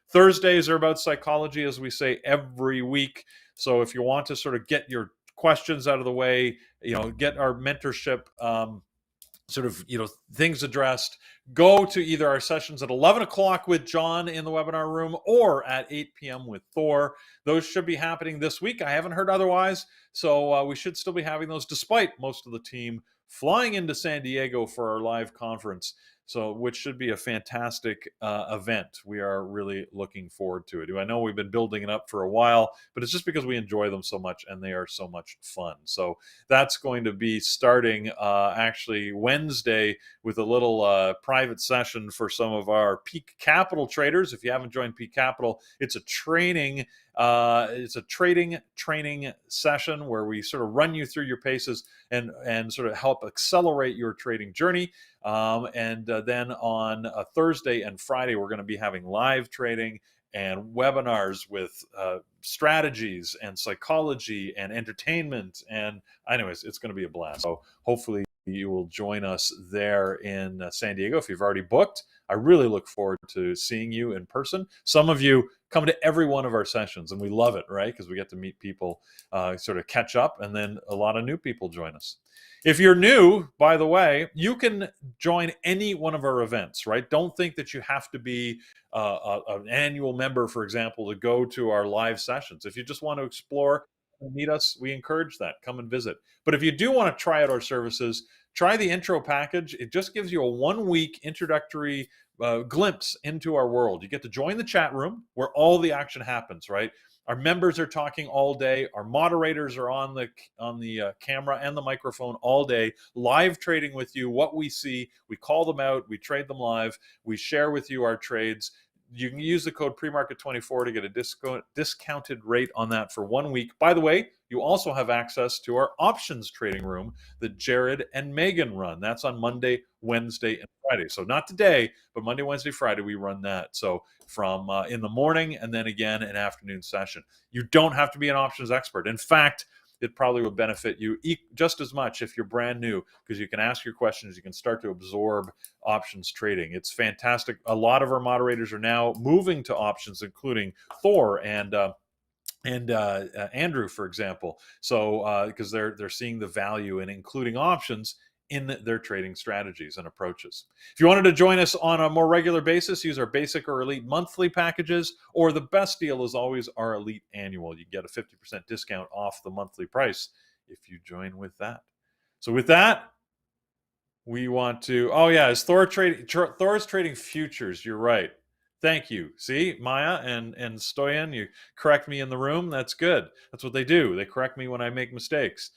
Thursdays are about psychology, as we say every week. So if you want to sort of get your questions out of the way, get our mentorship things addressed, go to either our sessions at 11 o'clock with John in the webinar room or at 8 p.m. with Thor. Those should be happening this week. I haven't heard otherwise. So we should still be having those despite most of the team flying into San Diego for our live conference. So, which should be a fantastic event. We are really looking forward to it. I know we've been building it up for a while, but it's just because we enjoy them so much and they are so much fun. So that's going to be starting actually Wednesday with a little private session for some of our Peak Capital traders. If you haven't joined Peak Capital, it's a training training session where we sort of run you through your paces and sort of help accelerate your trading journey. Then on a Thursday and Friday, we're going to be having live trading and webinars with strategies and psychology and entertainment. And anyways, it's going to be a blast. So hopefully you will join us there in San Diego. If you've already booked, I really look forward to seeing you in person. Some of you come to every one of our sessions, and we love it, right? Because we get to meet people, sort of catch up, and then a lot of new people join us. If you're new, by the way, you can join any one of our events, right? Don't think that you have to be an annual member, for example, to go to our live sessions. If you just want to explore and meet us, we encourage that. Come and visit. But if you do want to try out our services, try the intro package. It just gives you a 1-week introductory glimpse into our world. You get to join the chat room where all the action happens, right? Our members are talking all day. Our moderators are on the camera and the microphone all day, live trading with you what we see. We call them out. We trade them live. We share with you our trades. You can use the code PreMarket24 to get a discounted rate on that for 1 week. By the way, you also have access to our options trading room that Jared and Megan run. That's on Monday, Wednesday, and Friday. So not today, but Monday, Wednesday, Friday, we run that. So from in the morning and then again an afternoon session. You don't have to be an options expert. In fact, it probably will benefit you just as much if you're brand new, because you can ask your questions, you can start to absorb options trading. It's fantastic. A lot of our moderators are now moving to options, including Thor and Andrew, for example. So because they're seeing the value in including options in their trading strategies and approaches. If you wanted to join us on a more regular basis, use our basic or elite monthly packages, or the best deal is always our elite annual. You get a 50% discount off the monthly price if you join with that. So with that, we want to, is Thor's trading futures. You're right. Thank you. See, Maya and Stoyan, you correct me in the room. That's good. That's what they do. They correct me when I make mistakes.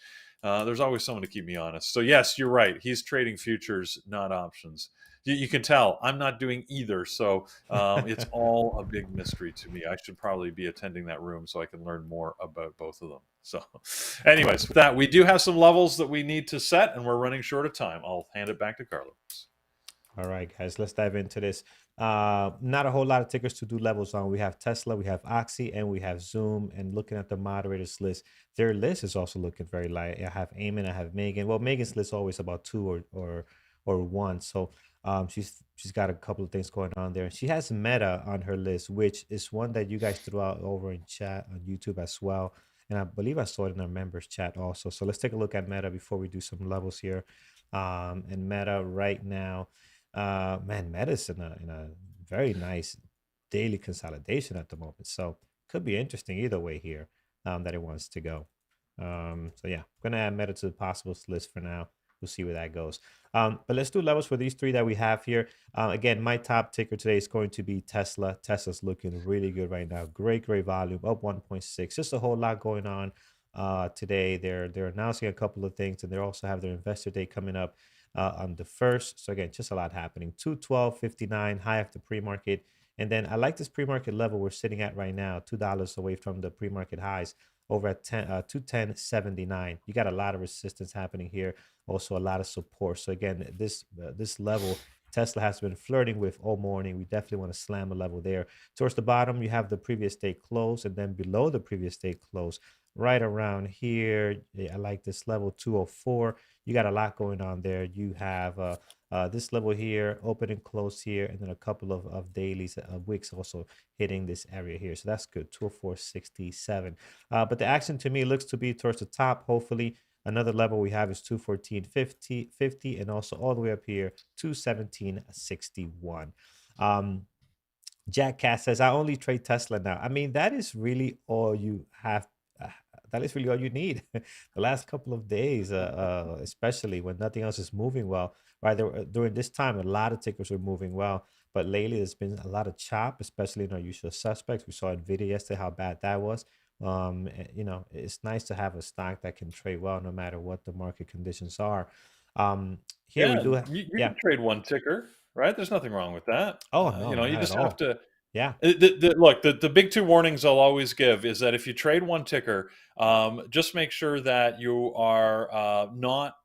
There's always someone to keep me honest. So yes, you're right. He's trading futures, not options. You can tell I'm not doing either. So it's all a big mystery to me. I should probably be attending that room so I can learn more about both of them. So, anyways, with that, we do have some levels that we need to set, and we're running short of time. I'll hand it back to Carlos. All right, guys, let's dive into this. Not a whole lot of tickers to do levels on. We have Tesla, we have Oxy, and we have Zoom. And looking at the moderators list, their list is also looking very light. I have Eamon, I have Megan. Well, Megan's list is always about two or one. So she's got a couple of things going on there. She has Meta on her list, which is one that you guys threw out over in chat on YouTube as well. And I believe I saw it in our members chat also. So let's take a look at Meta before we do some levels here. And Meta right now. Man, Meta's in a very nice daily consolidation at the moment. So could be interesting either way here that it wants to go. So yeah, I'm gonna add Meta to the possibles list for now. We'll see where that goes. But let's do levels for these three that we have here. Again, my top ticker today is going to be Tesla. Tesla's looking really good right now. Great volume, up 1.6. Just a whole lot going on today. They're announcing a couple of things, and they also have their investor day coming up on the first. So again, just a lot happening. 212.59 high after pre-market. And then I like this pre-market level we're sitting at right now, $2 away from the pre-market highs over at 210.79. You got a lot of resistance happening here, also a lot of support. So again, this level Tesla has been flirting with all morning. We definitely want to slam a level there. Towards the bottom, you have the previous day close, and then below the previous day close, right around here, I like this level 204. You got a lot going on there. You have this level here, open and close here, and then a couple of dailies, wicks also hitting this area here. So that's good, 204.67. But the action to me looks to be towards the top, hopefully. Another level we have is 214.50, and also all the way up here, 217.61. Jack Cass says, I only trade Tesla now. I mean, that is really all you have. That is really all you need. The last couple of days, especially when nothing else is moving well, right? During this time, a lot of tickers were moving well, but lately there's been a lot of chop, especially in our usual suspects. We saw Nvidia yesterday how bad that was. It's nice to have a stock that can trade well no matter what the market conditions are. Here we Yeah, do, you yeah. can trade one ticker, right? There's nothing wrong with that. Oh no, You not at just have all. to. Yeah. Look, the big two warnings I'll always give is that if you trade one ticker, just make sure that you are not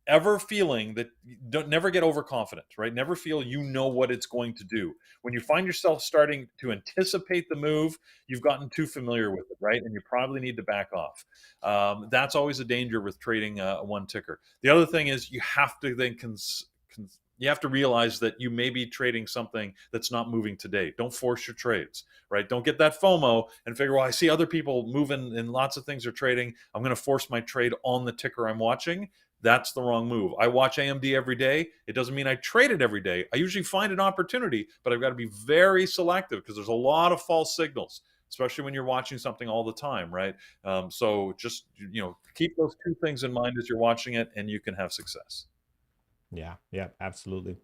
ever feeling that don't never get overconfident, right? Never feel you know what it's going to do. When you find yourself starting to anticipate the move, you've gotten too familiar with it, right? And you probably need to back off. That's always a danger with trading one ticker. The other thing is you have to then you have to realize that you may be trading something that's not moving today. Don't force your trades, right? Don't get that FOMO and figure, well, I see other people moving and lots of things are trading. I'm going to force my trade on the ticker I'm watching. That's the wrong move. I watch AMD every day. It doesn't mean I trade it every day. I usually find an opportunity, but I've got to be very selective because there's a lot of false signals, especially when you're watching something all the time, right? So just keep those two things in mind as you're watching it, and you can have success. Yeah, absolutely.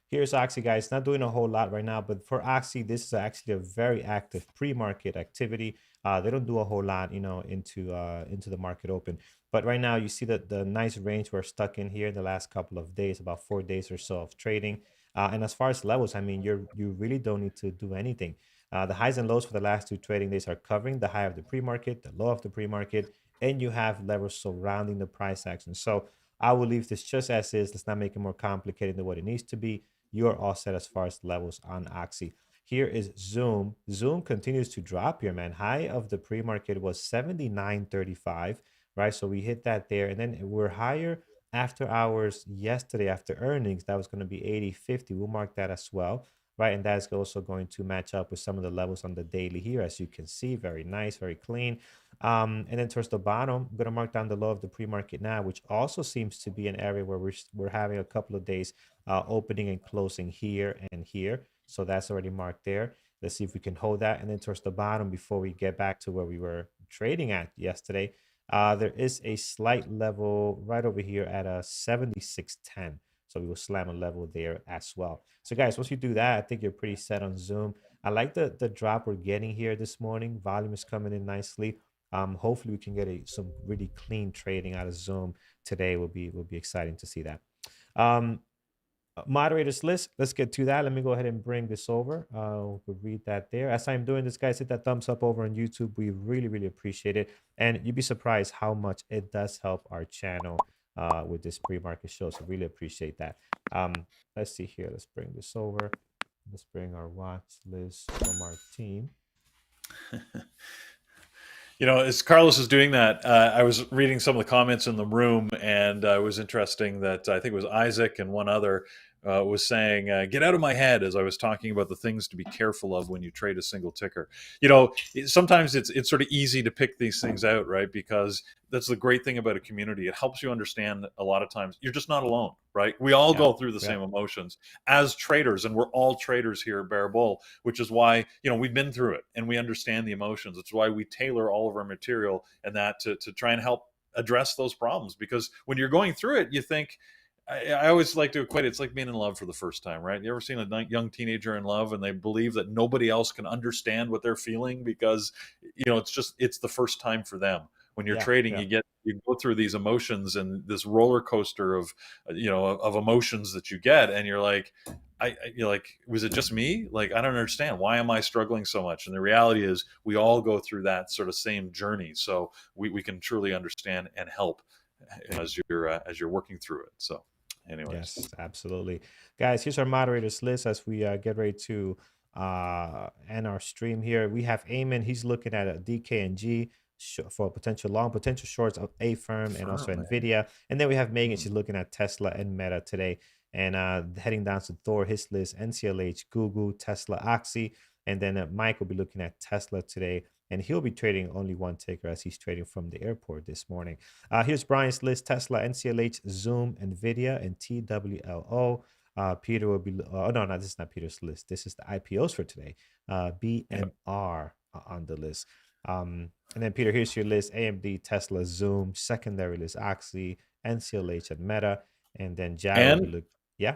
Here's Oxy, guys. Not doing a whole lot right now, but for Oxy, this is actually a very active pre-market activity. They don't do a whole lot, into the market open. But right now, you see that the nice range we're stuck in here in the last couple of days, about 4 days or so of trading. And as far as levels, I mean, you really don't need to do anything. The highs and lows for the last two trading days are covering the high of the pre-market, the low of the pre-market, and you have levels surrounding the price action. So I will leave this just as is. Let's not make it more complicated than what it needs to be. You're all set as far as levels on Oxy. Here is Zoom. Zoom continues to drop here, man. High of the pre-market was 79.35, right? So we hit that there. And then we're higher after hours yesterday after earnings. That was going to be 80.50. We'll mark that as well, right? And that's also going to match up with some of the levels on the daily here, as you can see. Very nice, very clean. And then towards the bottom, I'm going to mark down the low of the pre-market now, which also seems to be an area where we're having a couple of days opening and closing here and here. So that's already marked there. Let's see if we can hold that. And then towards the bottom, before we get back to where we were trading at yesterday, there is a slight level right over here at a 76.10. So we will slam a level there as well. So guys, once you do that, I think you're pretty set on Zoom. I like the drop we're getting here this morning. Volume is coming in nicely. Hopefully we can get some really clean trading out of Zoom today. Will be exciting to see that. Um, Moderators list. Let's get to that. Let me go ahead and bring this over. We'll read that there. As I'm doing this, guys, hit that thumbs up over on YouTube. We really, really appreciate it. And you'd be surprised how much it does help our channel with this pre-market show. So really appreciate that. Let's see here. Let's bring this over. Let's bring our watch list from our team. You know, as Carlos is doing that, I was reading some of the comments in the room, and it was interesting that I think it was Isaac and one other was saying, "Get out of my head," as I was talking about the things to be careful of when you trade a single ticker. You know, sometimes it's sort of easy to pick these things out, right? Because that's the great thing about a community. It helps you understand a lot of times you're just not alone, right? We all go through the same emotions as traders, and we're all traders here at Bear Bull, which is why, you know, we've been through it and we understand the emotions. It's why we tailor all of our material and that to try and help address those problems. Because when you're going through it, you think, I always like to equate it, it's like being in love for the first time, right? You ever seen a young teenager in love and they believe that nobody else can understand what they're feeling because, you know, it's the first time for them. When you're trading, you go through these emotions and this roller coaster of, you know, of emotions that you get, and you're like, you're like, was it just me? Like, I don't understand. Why am I struggling so much? And the reality is, we all go through that sort of same journey, so we can truly understand and help as you're working through it. So, anyways, yes, absolutely, guys. Here's our moderators list as we get ready to end our stream here. We have Eamon. He's looking at a DKNG for potential long, potential shorts of A firm and also Nvidia. And then we have Megan. She's looking at Tesla and Meta today. And heading down to Thor, his list, NCLH, Google, Tesla, Oxy. And then Mike will be looking at Tesla today. And he'll be trading only one ticker as he's trading from the airport this morning. Here's Brian's list: Tesla, NCLH, Zoom, Nvidia, and TWLO. Peter will be, oh, no, this is not Peter's list. This is the IPOs for today. BMR on the list. And then Peter, here's your list: AMD, Tesla, Zoom, secondary list: Oxy, NCLH, and Meta. And then Jared will be look. Yeah.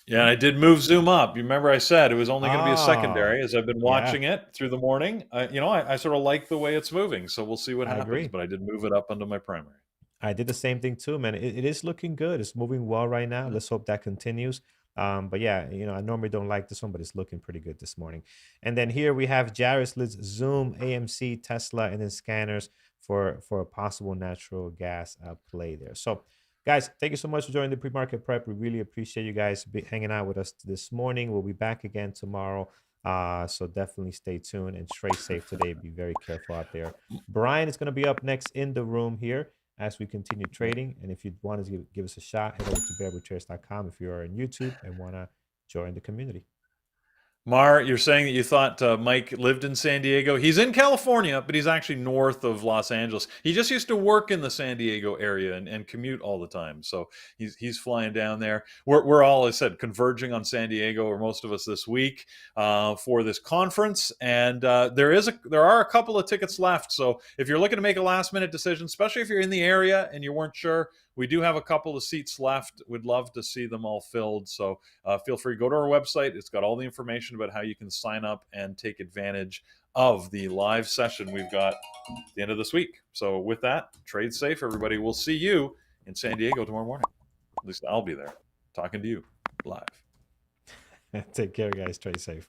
Yeah, I did move Zoom up. You remember I said it was only going to be a secondary as I've been watching it through the morning. You know, I sort of like the way it's moving, so we'll see what happens. Agree. But I did move it up under my primary. I did the same thing too, man. It is looking good. It's moving well right now. Let's hope that continues. But yeah, you know, I normally don't like this one, but it's looking pretty good this morning. And then here we have Jairus list: Zoom, AMC, Tesla, and then scanners for a possible natural gas play there. So guys, thank you so much for joining the pre-market prep. We really appreciate you guys hanging out with us this morning. We'll be back again tomorrow. So definitely stay tuned and trade safe today. Be very careful out there. Brian is going to be up next in the room here as we continue trading. And if you want to give us a shot, head over to bearwithtraders.com if you're on YouTube and want to join the community. Mar, you're saying that you thought Mike lived in San Diego. He's in California, but he's actually north of Los Angeles. He just used to work in the San Diego area and commute all the time. So he's flying down there. We're all, as I said, converging on San Diego, or most of us this week, for this conference. And there are a couple of tickets left. So if you're looking to make a last minute decision, especially if you're in the area and you weren't sure, we do have a couple of seats left. We'd love to see them all filled. So feel free to go to our website. It's got all the information about how you can sign up and take advantage of the live session we've got at the end of this week. So with that, trade safe, everybody. We'll see you in San Diego tomorrow morning. At least I'll be there talking to you live. Take care, guys. Trade safe.